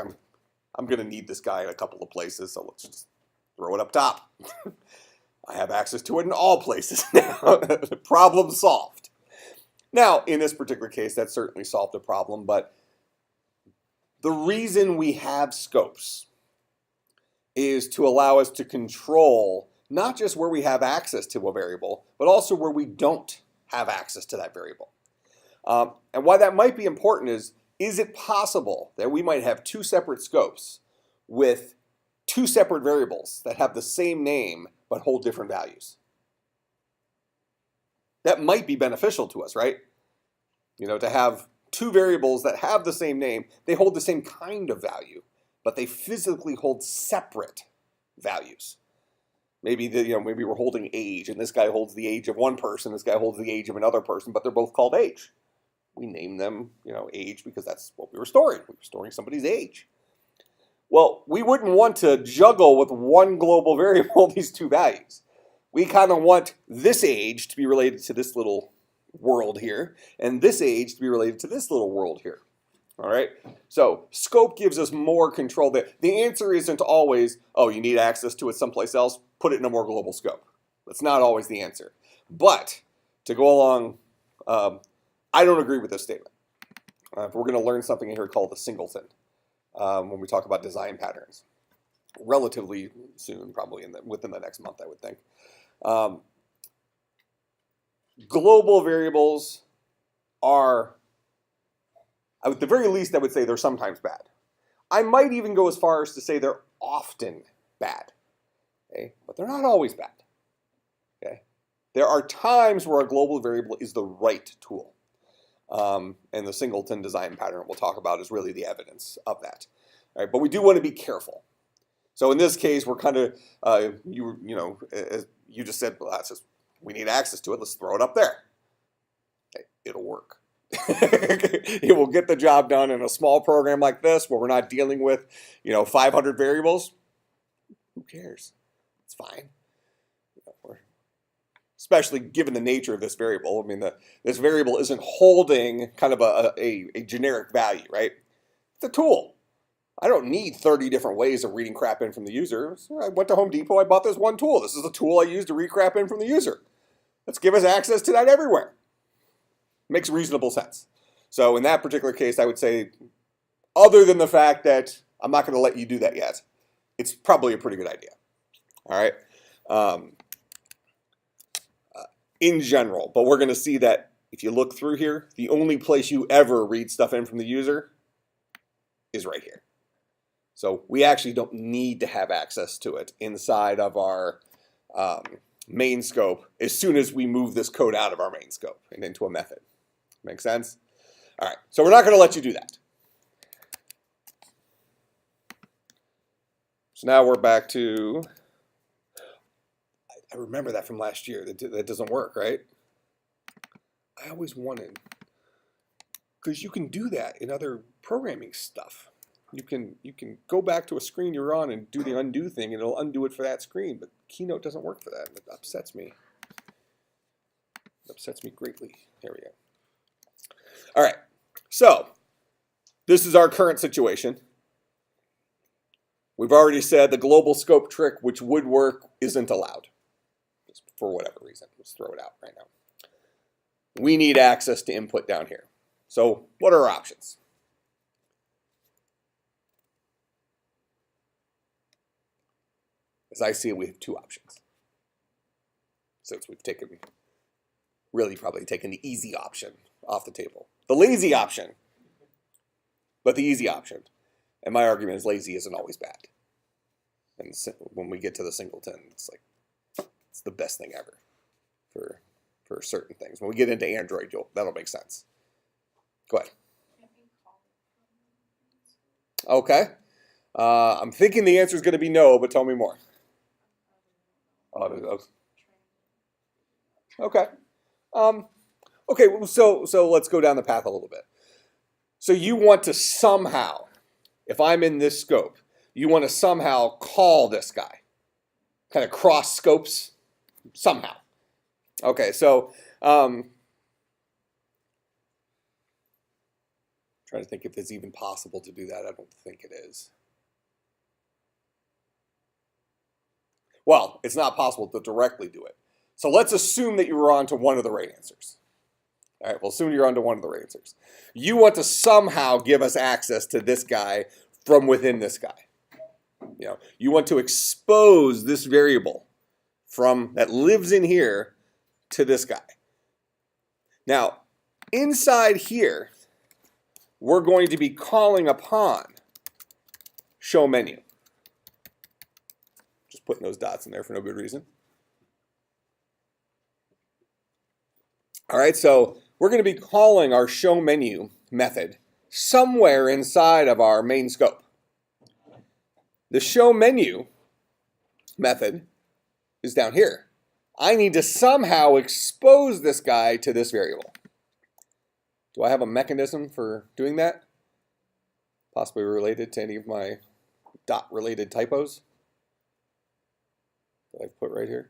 I'm going to need this guy in a couple of places, so let's just throw it up top. I have access to it in all places now. Problem solved. Now, in this particular case, that certainly solved the problem, but the reason we have scopes is to allow us to control not just where we have access to a variable, but also where we don't have access to that variable. And why that might be important is it possible that we might have two separate scopes with two separate variables that have the same name but hold different values? That might be beneficial to us, right? To have two variables that have the same name, they hold the same kind of value, but they physically hold separate values. Maybe maybe we're holding age, and this guy holds the age of one person, this guy holds the age of another person, but they're both called age. We name them, age because that's what we were storing. We were storing somebody's age. Well, we wouldn't want to juggle with one global variable these two values. We kind of want this age to be related to this little world here, and this age to be related to this little world here. All right? So scope gives us more control. The answer isn't always, oh, you need access to it someplace else, put it in a more global scope. That's not always the answer. But to go along, I don't agree with this statement. We're going to learn something in here called the singleton when we talk about design patterns. Relatively soon, probably within the next month, I would think. Global variables are, at the very least, I would say they're sometimes bad. I might even go as far as to say they're often bad. Okay? But they're not always bad. Okay? There are times where a global variable is the right tool. And the singleton design pattern we'll talk about is really the evidence of that. All right? But we do want to be careful. So in this case, we're kind of, as you just said, well, that's just, we need access to it. Let's throw it up there. Okay, it'll work. It will get the job done in a small program like this where we're not dealing with, 500 variables. Who cares? It's fine. Especially given the nature of this variable. I mean, this variable isn't holding kind of a generic value, right? It's a tool. I don't need 30 different ways of reading crap in from the user. So I went to Home Depot, I bought this one tool. This is the tool I use to read crap in from the user. Let's give us access to that everywhere. Makes reasonable sense. So in that particular case, I would say, other than the fact that I'm not going to let you do that yet, it's probably a pretty good idea. All right? In general, but we're going to see that if you look through here, the only place you ever read stuff in from the user is right here. So we actually don't need to have access to it inside of our main scope as soon as we move this code out of our main scope and into a method. Make sense? All right, so we're not going to let you do that. So now we're back to, I remember that from last year. That doesn't work, right? I always wanted, because you can do that in other programming stuff. You can go back to a screen you're on and do the undo thing, and it'll undo it for that screen. But Keynote doesn't work for that. It upsets me. upsets me greatly. There we go. All right, so this is our current situation. We've already said the global scope trick, which would work, isn't allowed. Just for whatever reason, let's throw it out right now. We need access to input down here. So what are our options? As I see it, we have two options. Since we've really probably taken the easy option off the table. The lazy option, but the easy option. And my argument is lazy isn't always bad. And when we get to the singleton, it's like, it's the best thing ever for certain things. When we get into Android, that'll make sense. Go ahead. Okay. I'm thinking the answer is going to be no, but tell me more. Okay. Okay, so let's go down the path a little bit. So you want to somehow, if I'm in this scope, you want to somehow call this guy. Kind of cross scopes somehow. Okay, so trying to think if it's even possible to do that. I don't think it is. Well, it's not possible to directly do it. So let's assume that you were on to one of the right answers. All right, we'll assume you're on to one of the right answers. You want to somehow give us access to this guy from within this guy. You want to expose this variable that lives in here to this guy. Now, inside here, we're going to be calling upon show menu. Just putting those dots in there for no good reason. All right, so we're going to be calling our show menu method somewhere inside of our main scope. The show menu method is down here. I need to somehow expose this guy to this variable. Do I have a mechanism for doing that? Possibly related to any of my dot-related typos that I've put right here.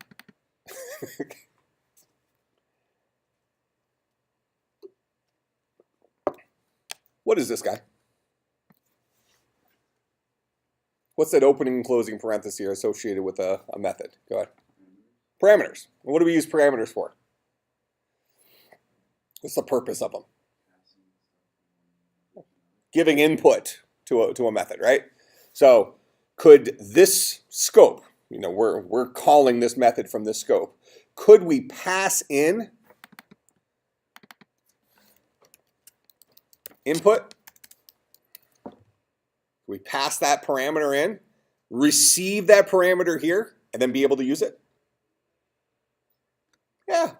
What is this guy? What's that opening and closing parenthesis here associated with a method? Go ahead. Parameters. What do we use parameters for? What's the purpose of them? Giving input to a method, right? So could this scope, we're calling this method from this scope, could we pass in input? We pass that parameter in, receive that parameter here, and then be able to use it? Yeah,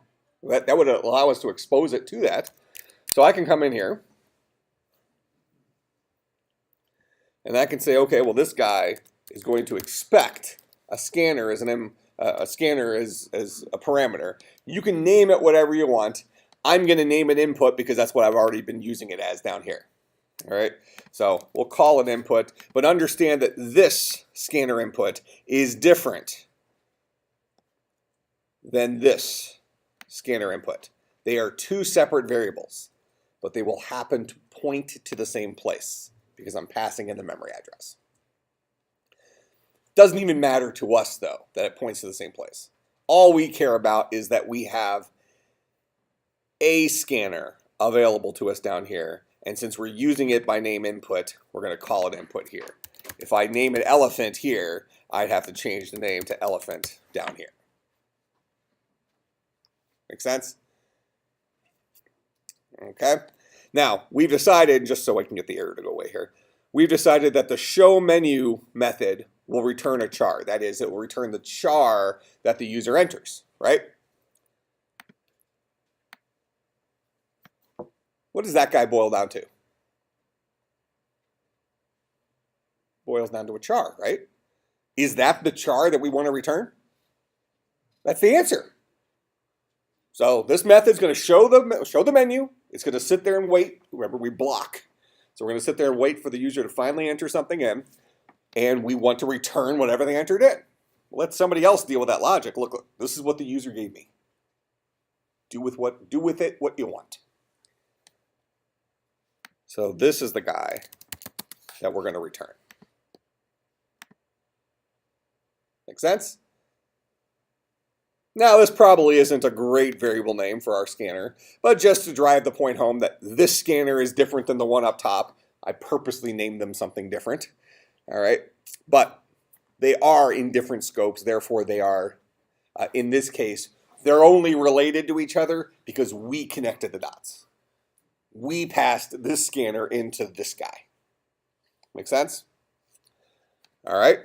that would allow us to expose it to that. So I can come in here, and I can say, okay, well, this guy is going to expect a scanner as a scanner as a parameter. You can name it whatever you want. I'm going to name it input because that's what I've already been using it as down here. All right, so we'll call it input, but understand that this scanner input is different than this scanner input. They are two separate variables, but they will happen to point to the same place because I'm passing in the memory address. Doesn't even matter to us, though, that it points to the same place. All we care about is that we have a scanner available to us down here. And since we're using it by name input, we're going to call it input here. If I name it elephant here, I'd have to change the name to elephant down here. Make sense? Okay. Now, we've decided, just so I can get the error to go away here, we've decided that the show menu method will return a char. That is, it will return the char that the user enters, right? What does that guy boil down to? Boils down to a char, right? Is that the char that we want to return? That's the answer. So this method is going to show the menu. It's going to sit there and wait. Remember, we block. So we're going to sit there and wait for the user to finally enter something in. And we want to return whatever they entered in. Let somebody else deal with that logic. Look, this is what the user gave me. Do with it what you want. So this is the guy that we're going to return. Make sense? Now, this probably isn't a great variable name for our scanner, but just to drive the point home that this scanner is different than the one up top, I purposely named them something different. All right, but they are in different scopes, therefore they are, in this case, they're only related to each other because we connected the dots. We passed this scanner into this guy. Make sense? All right.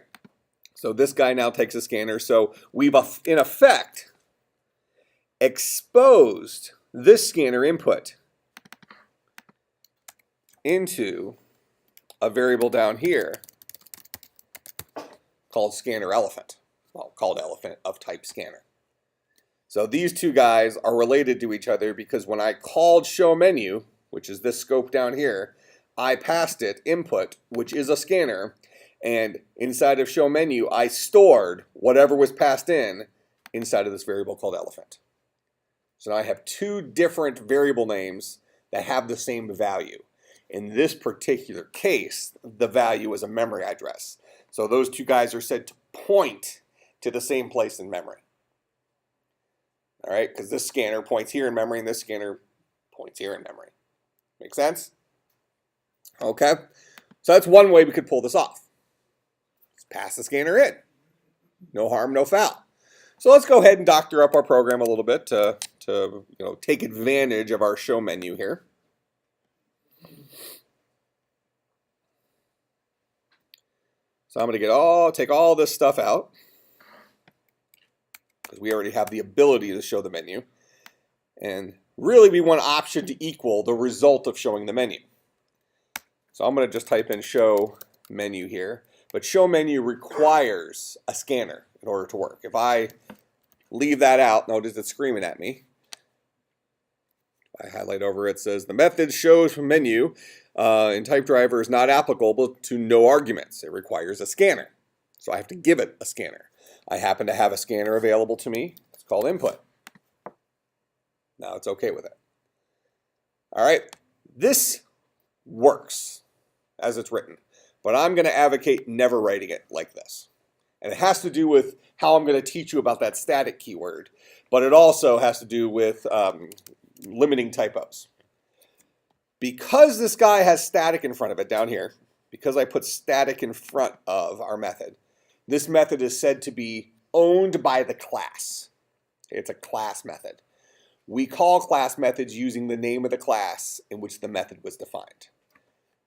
So this guy now takes a scanner. So we've, in effect, exposed this scanner input into a variable down here called scanner elephant. Well, called elephant of type scanner. So these two guys are related to each other because when I called show menu, which is this scope down here, I passed it input, which is a scanner, and inside of show menu, I stored whatever was passed in inside of this variable called elephant. So now I have two different variable names that have the same value. In this particular case, the value is a memory address. So those two guys are said to point to the same place in memory. All right, because this scanner points here in memory and this scanner points here in memory. Make sense? Okay, so that's one way we could pull this off. Pass the scanner in. No harm, no foul. So let's go ahead and doctor up our program a little bit to take advantage of our show menu here. So I'm going to take all this stuff out because we already have the ability to show the menu. And really we want option to equal the result of showing the menu. So I'm going to just type in show menu here. But show menu requires a scanner in order to work. If I leave that out, notice it's screaming at me. If I highlight over it, says the method shows menu in type driver is not applicable to no arguments. It requires a scanner. So I have to give it a scanner. I happen to have a scanner available to me. It's called input. Now it's okay with it. All right, this works as it's written. But I'm going to advocate never writing it like this. And it has to do with how I'm going to teach you about that static keyword. But it also has to do with limiting typos. Because this guy has static in front of it down here, because I put static in front of our method, this method is said to be owned by the class. It's a class method. We call class methods using the name of the class in which the method was defined.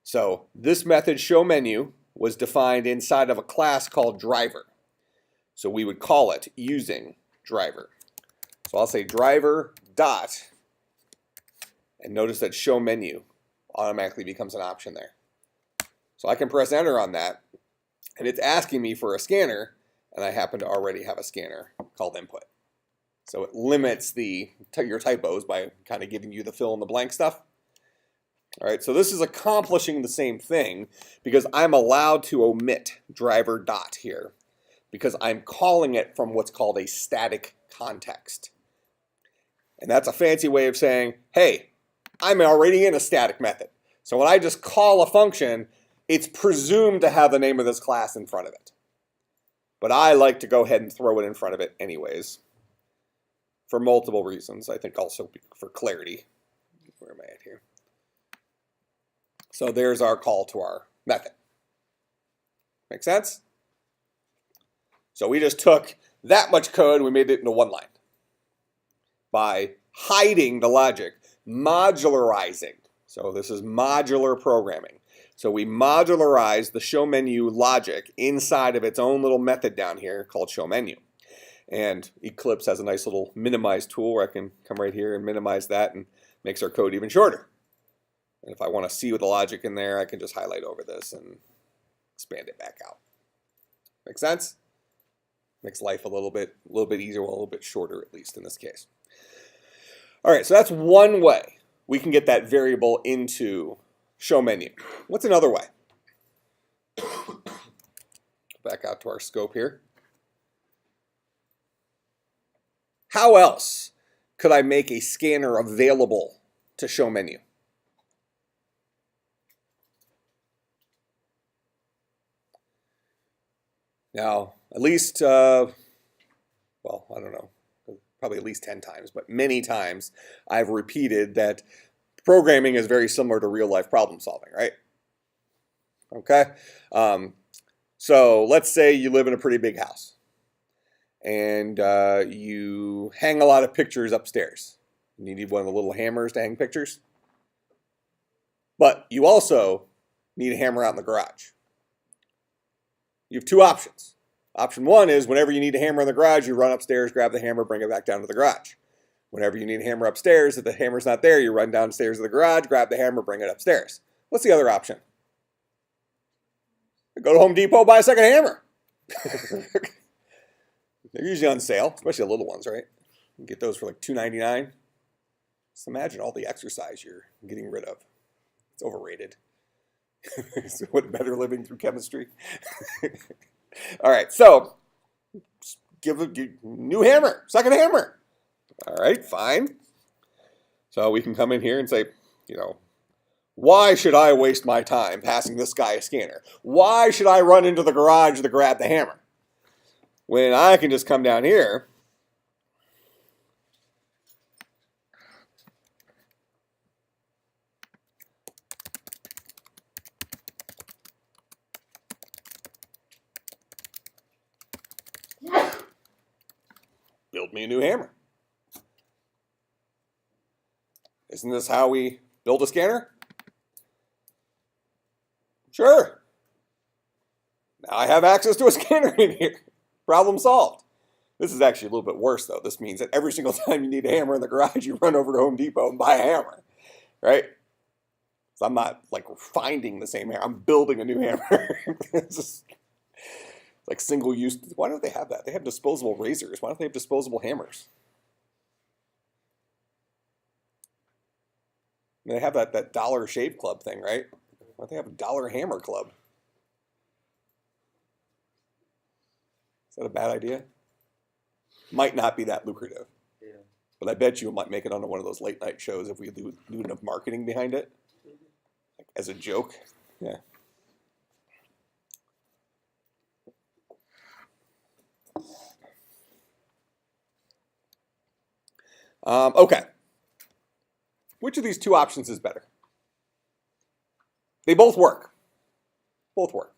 So this method show menu was defined inside of a class called driver. So we would call it using driver. So I'll say driver dot, and notice that show menu automatically becomes an option there. So I can press enter on that, and it's asking me for a scanner, and I happen to already have a scanner called input. So it limits your typos by kind of giving you the fill in the blank stuff. All right, so this is accomplishing the same thing because I'm allowed to omit driver dot here because I'm calling it from what's called a static context. And that's a fancy way of saying, hey, I'm already in a static method. So when I just call a function, it's presumed to have the name of this class in front of it. But I like to go ahead and throw it in front of it anyways for multiple reasons. I think also for clarity. Where am I at here? So there's our call to our method. Make sense? So we just took that much code and we made it into one line by hiding the logic, modularizing. So this is modular programming. So we modularized the show menu logic inside of its own little method down here called show menu. And Eclipse has a nice little minimize tool where I can come right here and minimize that and makes our code even shorter. And if I want to see what the logic in there, I can just highlight over this and expand it back out. Make sense? Makes life a little bit easier, well, a little bit shorter at least in this case. All right, so that's one way we can get that variable into show menu. What's another way? Back out to our scope here. How else could I make a scanner available to show menu? Now, at least, well, I don't know, probably at least 10 times, but many times I've repeated that programming is very similar to real life problem solving, right? Okay. So let's say you live in a pretty big house and you hang a lot of pictures upstairs. You need one of the little hammers to hang pictures. But you also need a hammer out in the garage. You have two options. Option one is whenever you need a hammer in the garage, you run upstairs, grab the hammer, bring it back down to the garage. Whenever you need a hammer upstairs, if the hammer's not there, you run downstairs to the garage, grab the hammer, bring it upstairs. What's the other option? Go to Home Depot, buy a second hammer. They're usually on sale, especially the little ones, right? You can get those for like $2.99. Just imagine all the exercise you're getting rid of. It's overrated. So what better living through chemistry? All right, so give a new hammer, second hammer. All right, fine. So we can come in here and say, why should I waste my time passing this guy a scanner? Why should I run into the garage to grab the hammer? When I can just come down here build me a new hammer. Isn't this how we build a scanner? Sure. Now I have access to a scanner in here. Problem solved. This is actually a little bit worse, though. This means that every single time you need a hammer in the garage, you run over to Home Depot and buy a hammer, right? So I'm not like finding the same hammer. I'm building a new hammer. It's just like single use. Why don't they have that? They have disposable razors. Why don't they have disposable hammers? I mean, they have that Dollar Shave Club thing, right? Why don't they have a Dollar Hammer Club? Is that a bad idea? Might not be that lucrative. Yeah. But I bet you might make it onto one of those late night shows if we do enough marketing behind it. Like, as a joke. Yeah. Okay. Which of these two options is better? They both work. Both work.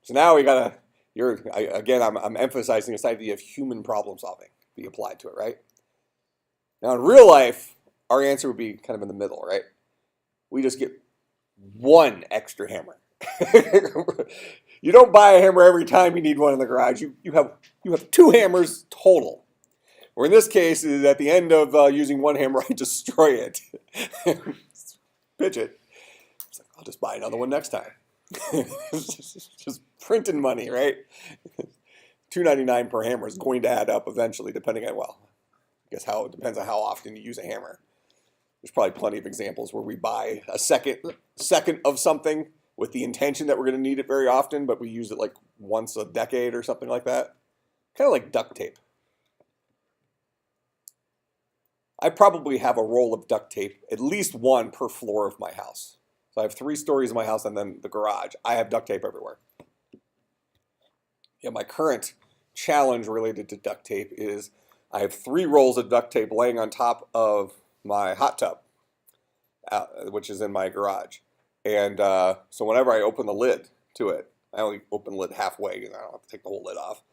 So now we gotta, I'm emphasizing this idea of human problem solving be applied to it, right? Now in real life, our answer would be kind of in the middle, right? We just get one extra hammer. You don't buy a hammer every time you need one in the garage. You have two hammers total. Or in this case, is at the end of using one hammer, I destroy it. Pitch it. It's like, I'll just buy another one next time. Just printing money, right? $2.99 per hammer is going to add up eventually, depending on, I guess it depends on how often you use a hammer. There's probably plenty of examples where we buy a second of something with the intention that we're going to need it very often, but we use it like once a decade or something like that. Kind of like duct tape. I probably have a roll of duct tape, at least one per floor of my house. So I have 3 stories in my house and then the garage. I have duct tape everywhere. Yeah, my current challenge related to duct tape is I have 3 rolls of duct tape laying on top of my hot tub, which is in my garage. And so whenever I open the lid to it, I only open the lid halfway, I don't have to take the whole lid off.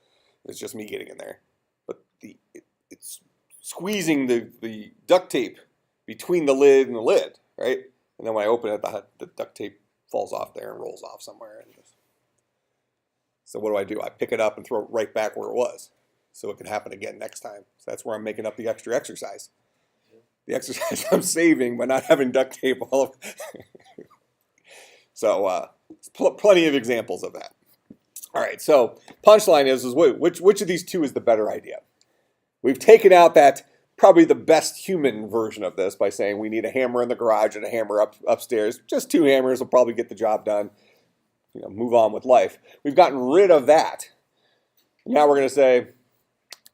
It's just me getting in there. But it's squeezing the duct tape between the lid and the lid, right? And then when I open it, the duct tape falls off there and rolls off somewhere. So what do? I pick it up and throw it right back where it was, so it can happen again next time. So that's where I'm making up the extra exercise. The exercise I'm saving by not having duct tape all over. So plenty of examples of that. All right, so punchline is which of these two is the better idea? We've taken out that probably the best human version of this by saying we need a hammer in the garage and a hammer upstairs. Just 2 hammers will probably get the job done. Move on with life. We've gotten rid of that. Now we're going to say,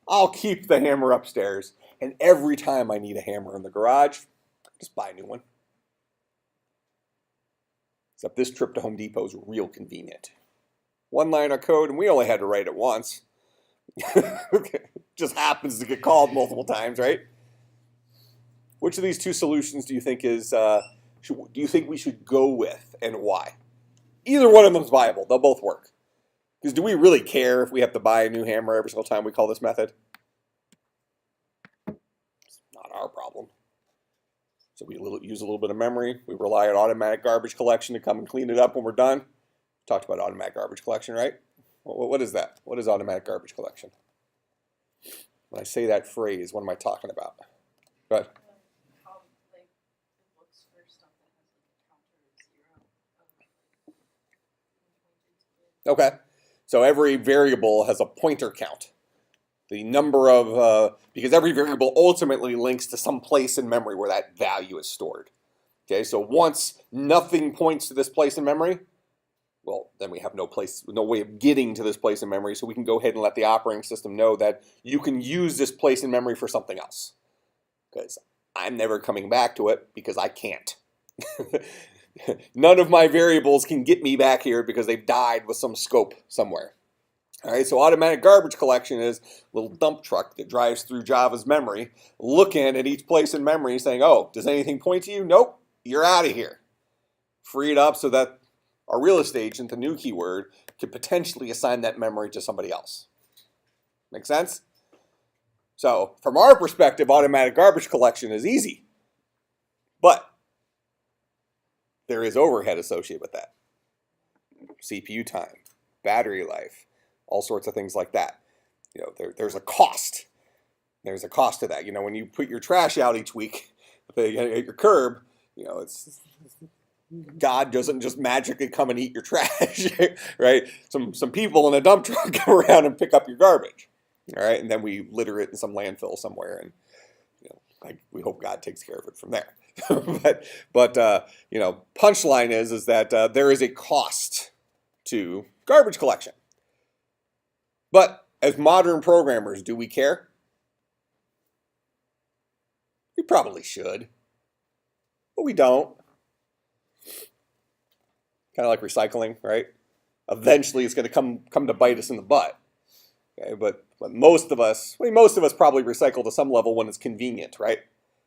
I'll keep the hammer upstairs, and every time I need a hammer in the garage, just buy a new one. Except this trip to Home Depot is real convenient. One line of code, and we only had to write it once. Just happens to get called multiple times, right? Which of these two solutions do you think is? Do you think we should go with, and why? Either one of them is viable. They'll both work. Because do we really care if we have to buy a new hammer every single time we call this method? It's not our problem. So we use a little bit of memory. We rely on automatic garbage collection to come and clean it up when we're done. Talked about automatic garbage collection, right? What is that? What is automatic garbage collection? When I say that phrase, what am I talking about? Go ahead. How, like, it looks for stuff that has like a counter of 0. Okay. So every variable has a pointer count. The number of, because every variable ultimately links to some place in memory where that value is stored. Okay, so once nothing points to this place in memory, well, then we have no way of getting to this place in memory, so we can go ahead and let the operating system know that you can use this place in memory for something else. Because I'm never coming back to it because I can't. None of my variables can get me back here because they've died with some scope somewhere. All right, so automatic garbage collection is a little dump truck that drives through Java's memory, looking at each place in memory saying, oh, does anything point to you? Nope, you're out of here. Free it up so that our real estate agent, the new keyword, could potentially assign that memory to somebody else. Make sense? So from our perspective, automatic garbage collection is easy. But there is overhead associated with that. CPU time, battery life, all sorts of things like that. You know, there's a cost. There's a cost to that. You know, when you put your trash out each week at your curb, you know, God doesn't just magically come and eat your trash, right? Some people in a dump truck come around and pick up your garbage, all right? And then we litter it in some landfill somewhere, and you know, we hope God takes care of it from there. but you know, punchline is that there is a cost to garbage collection. But as modern programmers, do we care? We probably should, but we don't. Kind of like recycling, right? Eventually, it's going to come to bite us in the butt. Okay, but most of us probably recycle to some level when it's convenient, right?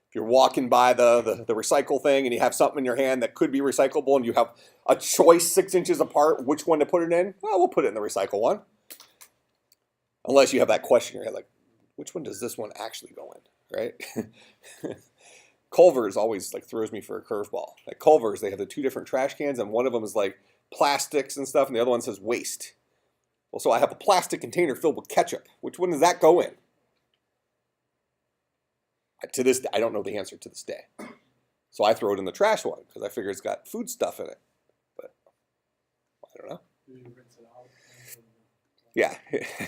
If you're walking by the recycle thing and you have something in your hand that could be recyclable and you have a choice 6 inches apart which one to put it in, well, we'll put it in the recycle one. Unless you have that question in your head, like, which one does this one actually go in, right? Culver's always like throws me for a curveball. At Culver's, they have the two different trash cans, and one of them is like plastics and stuff, and the other one says waste. Well, so I have a plastic container filled with ketchup. Which one does that go in? To this day, I don't know the answer to this day. So I throw it in the trash one because I figure it's got food stuff in it. But I don't know. Yeah,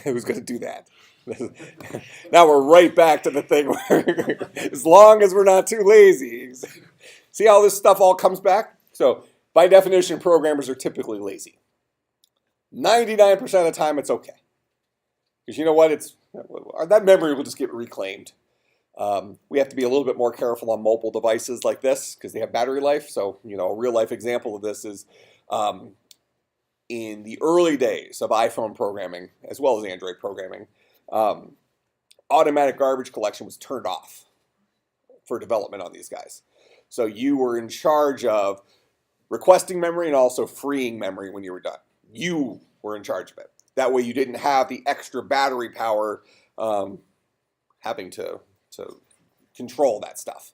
who's going to do that? Now we're right back to the thing where as long as we're not too lazy. See how this stuff all comes back? So by definition, programmers are typically lazy. 99% of the time, it's okay. Because you know what? That memory will just get reclaimed. We have to be a little bit more careful on mobile devices like this because they have battery life. So, you know, a real life example of this is in the early days of iPhone programming, as well as Android programming, automatic garbage collection was turned off for development on these guys. So you were in charge of requesting memory and also freeing memory when you were done. You were in charge of it. That way you didn't have the extra battery power having to control that stuff.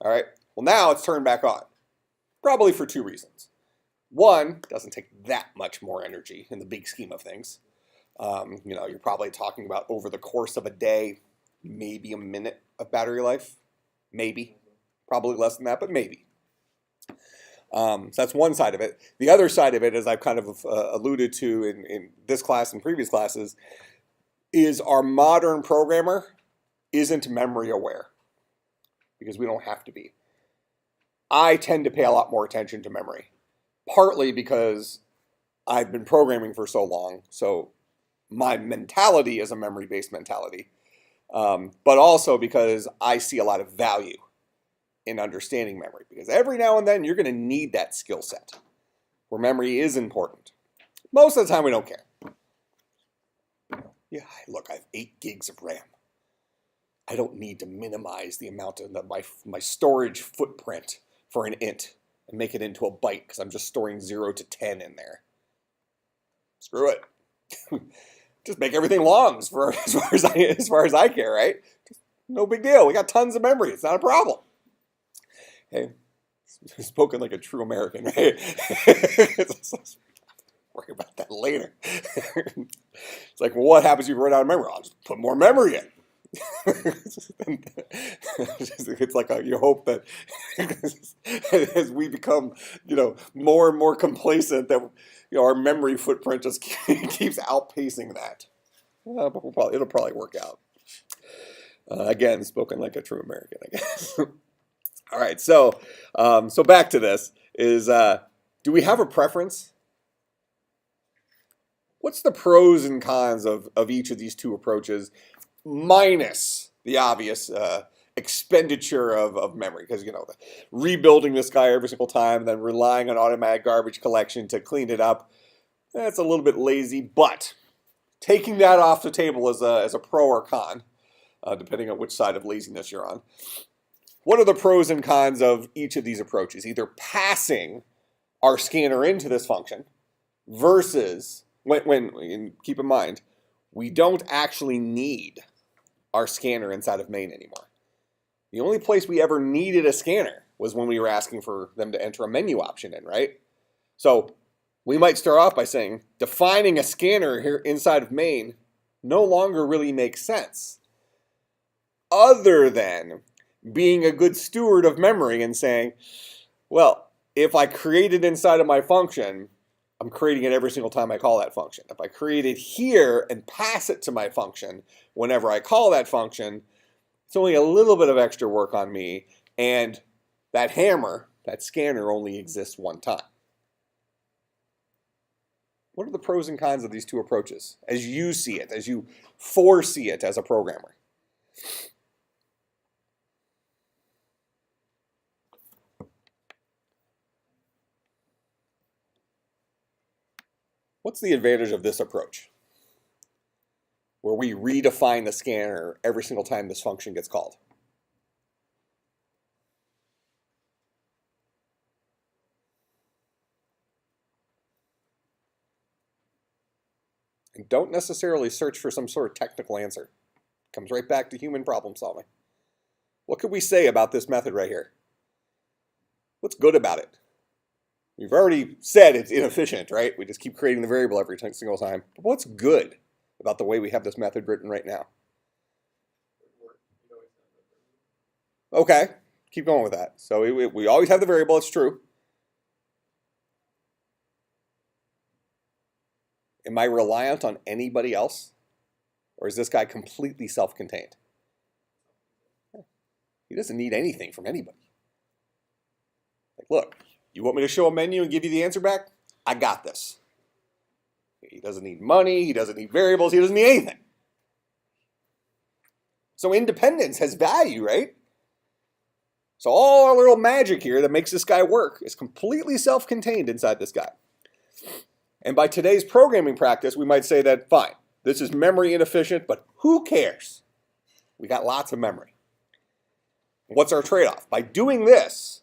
All right. Well, now it's turned back on, probably for two reasons. One, it doesn't take that much more energy in the big scheme of things. You know, you're probably talking about over the course of a day, maybe a minute of battery life. Maybe. Probably less than that, but maybe. So that's one side of it. The other side of it, as I've kind of alluded to in this class and previous classes, is our modern programmer isn't memory aware because we don't have to be. I tend to pay a lot more attention to memory, partly because I've been programming for so long. So my mentality is a memory-based mentality, but also because I see a lot of value in understanding memory. Because every now and then you're going to need that skill set where memory is important. Most of the time we don't care. Yeah, look, I have 8 gigs of RAM. I don't need to minimize the amount of my storage footprint for an int and make it into a byte because I'm just storing 0 to 10 in there. Screw it. Just make everything long as far as I care, right? Just no big deal. We got tons of memory. It's not a problem. Hey, spoken like a true American, right? Worry about that later. It's like, well, what happens if you run out of memory? I'll just put more memory in. It's like you hope that as we become, more and more complacent, that our memory footprint just keeps outpacing that. But it'll probably work out. Again, spoken like a true American, I guess. All right, so back to this is, do we have a preference? What's the pros and cons of each of these two approaches, minus the obvious expenditure of memory? Because, rebuilding this guy every single time and then relying on automatic garbage collection to clean it up, that's a little bit lazy. But taking that off the table as a pro or con, depending on which side of laziness you're on, what are the pros and cons of each of these approaches? Either passing our scanner into this function versus, when keep in mind, we don't actually need our scanner inside of main anymore. The only place we ever needed a scanner was when we were asking for them to enter a menu option in, right? So we might start off by saying defining a scanner here inside of main no longer really makes sense, other than being a good steward of memory and saying, well, if I create it inside of my function, I'm creating it every single time I call that function. If I create it here and pass it to my function whenever I call that function, it's only a little bit of extra work on me, and that hammer, that scanner, only exists one time. What are the pros and cons of these two approaches as you see it, as you foresee it as a programmer? What's the advantage of this approach, where we redefine the scanner every single time this function gets called? And don't necessarily search for some sort of technical answer. It comes right back to human problem solving. What could we say about this method right here? What's good about it? We've already said it's inefficient, right? We just keep creating the variable every single time. But what's good about the way we have this method written right now? Okay, keep going with that. So we always have the variable, it's true. Am I reliant on anybody else? Or is this guy completely self-contained? He doesn't need anything from anybody. Like, look, you want me to show a menu and give you the answer back? I got this. He doesn't need money, he doesn't need variables, he doesn't need anything. So independence has value, right? So all our little magic here that makes this guy work is completely self-contained inside this guy. And by today's programming practice, we might say that, fine, this is memory inefficient, but who cares? We got lots of memory. What's our trade-off? By doing this,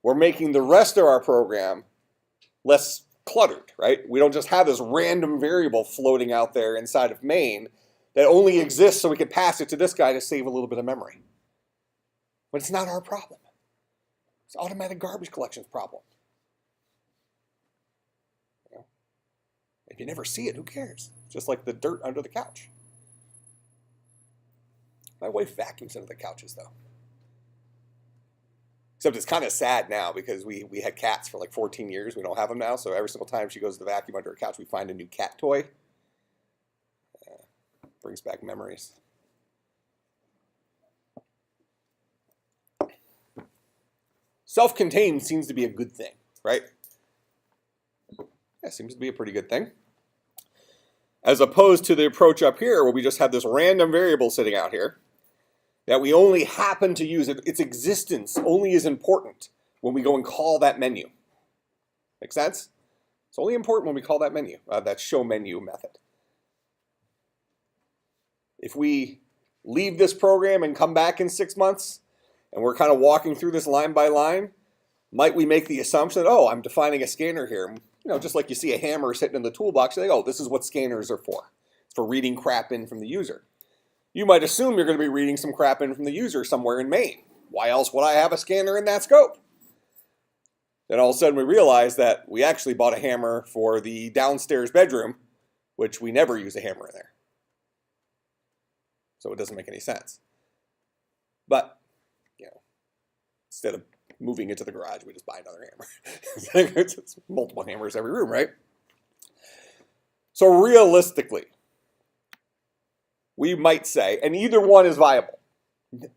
we're making the rest of our program less cluttered, right? We don't just have this random variable floating out there inside of main that only exists so we can pass it to this guy to save a little bit of memory. But it's not our problem. It's automatic garbage collection's problem. If you never see it, who cares? It's just like the dirt under the couch. My wife vacuums under the couches, though. Except it's kind of sad now because we had cats for like 14 years. We don't have them now, so every single time she goes to the vacuum under her couch, we find a new cat toy. Brings back memories. Self-contained seems to be a good thing, right? Yeah, seems to be a pretty good thing. as opposed to the approach up here where we just have this random variable sitting out here that we only happen to use. Its existence only is important when we go and call that menu. Make sense? It's only important when we call that menu, that show menu method. If we leave this program and come back in 6 months and we're kind of walking through this line by line, might we make the assumption that, oh, I'm defining a scanner here. Just like you see a hammer sitting in the toolbox, you think, oh, this is what scanners are for. It's for reading crap in from the user. You might assume you're going to be reading some crap in from the user somewhere in Maine. Why else would I have a scanner in that scope? Then all of a sudden we realize that we actually bought a hammer for the downstairs bedroom, which we never use a hammer in there. So it doesn't make any sense. But, instead of moving into the garage, we just buy another hammer. It's multiple hammers every room, right? So realistically, we might say, and either one is viable.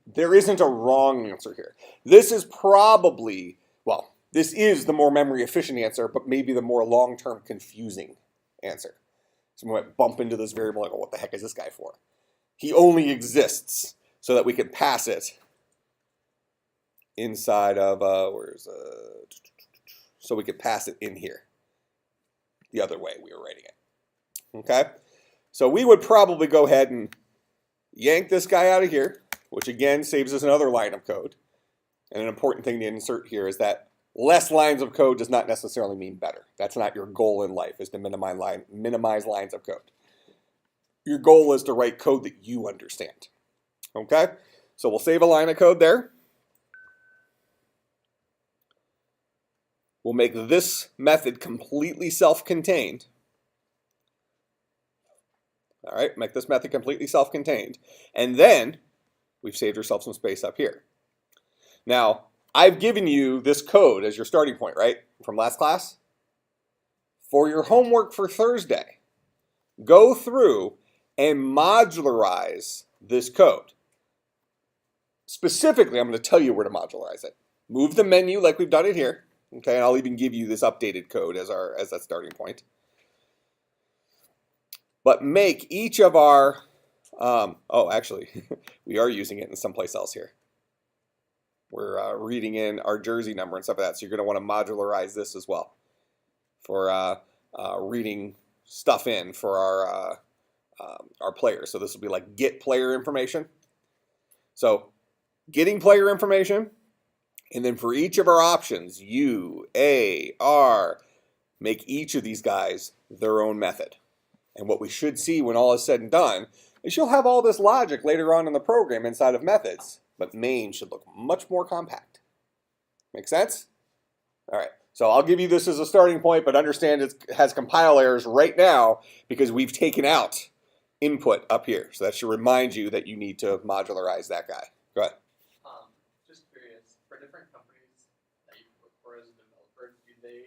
There isn't a wrong answer here. This is probably, this is the more memory efficient answer, but maybe the more long-term confusing answer. Someone might bump into this variable and go, what the heck is this guy for? He only exists so that we can pass it inside of, so we could pass it in here. The other way we were writing it. Okay? So we would probably go ahead and yank this guy out of here, which again saves us another line of code. And an important thing to insert here is that less lines of code does not necessarily mean better. That's not your goal in life, is to minimize lines of code. Your goal is to write code that you understand. Okay? So we'll save a line of code there. We'll make this method completely self-contained. All right, make this method completely self-contained. And then we've saved ourselves some space up here. Now, I've given you this code as your starting point, right? From last class. For your homework for Thursday, go through and modularize this code. Specifically, I'm going to tell you where to modularize it. Move the menu like we've done it here. Okay, and I'll even give you this updated code as that starting point. But make each of our, actually, we are using it in someplace else here. We're reading in our jersey number and stuff like that, so you're going to want to modularize this as well for reading stuff in for our players. So this will be like get player information. So getting player information, and then for each of our options, U, A, R, make each of these guys their own method. And what we should see when all is said and done is you'll have all this logic later on in the program inside of methods, but main should look much more compact. Make sense? All right, so I'll give you this as a starting point, but understand it has compile errors right now because we've taken out input up here. So that should remind you that you need to modularize that guy. Go ahead. Just curious, for different companies that you work for as a developer, do they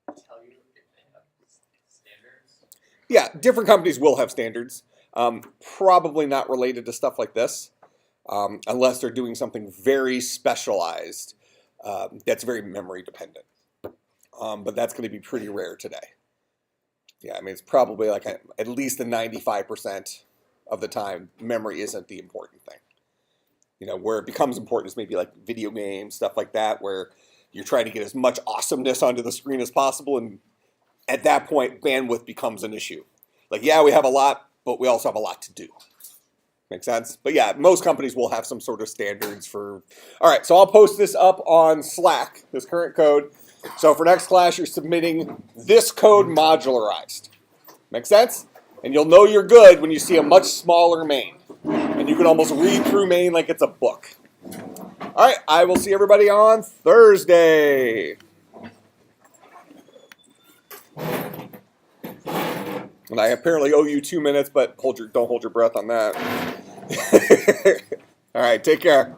tell you if they have standards? Yeah, different companies will have standards. Probably not related to stuff like this, unless they're doing something very specialized that's very memory dependent. But that's going to be pretty rare today. Yeah, I mean, it's probably like at least 95% of the time, memory isn't the important thing. Where it becomes important is maybe like video games, stuff like that, where you're trying to get as much awesomeness onto the screen as possible, and at that point, bandwidth becomes an issue. Like, yeah, we have a lot, but we also have a lot to do. Make sense? But yeah, most companies will have some sort of standards for... All right, so I'll post this up on Slack, this current code. So for next class, you're submitting this code modularized. Make sense? And you'll know you're good when you see a much smaller main. And you can almost read through main like it's a book. All right, I will see everybody on Thursday. And I apparently owe you 2 minutes, but don't hold your breath on that. All right, take care.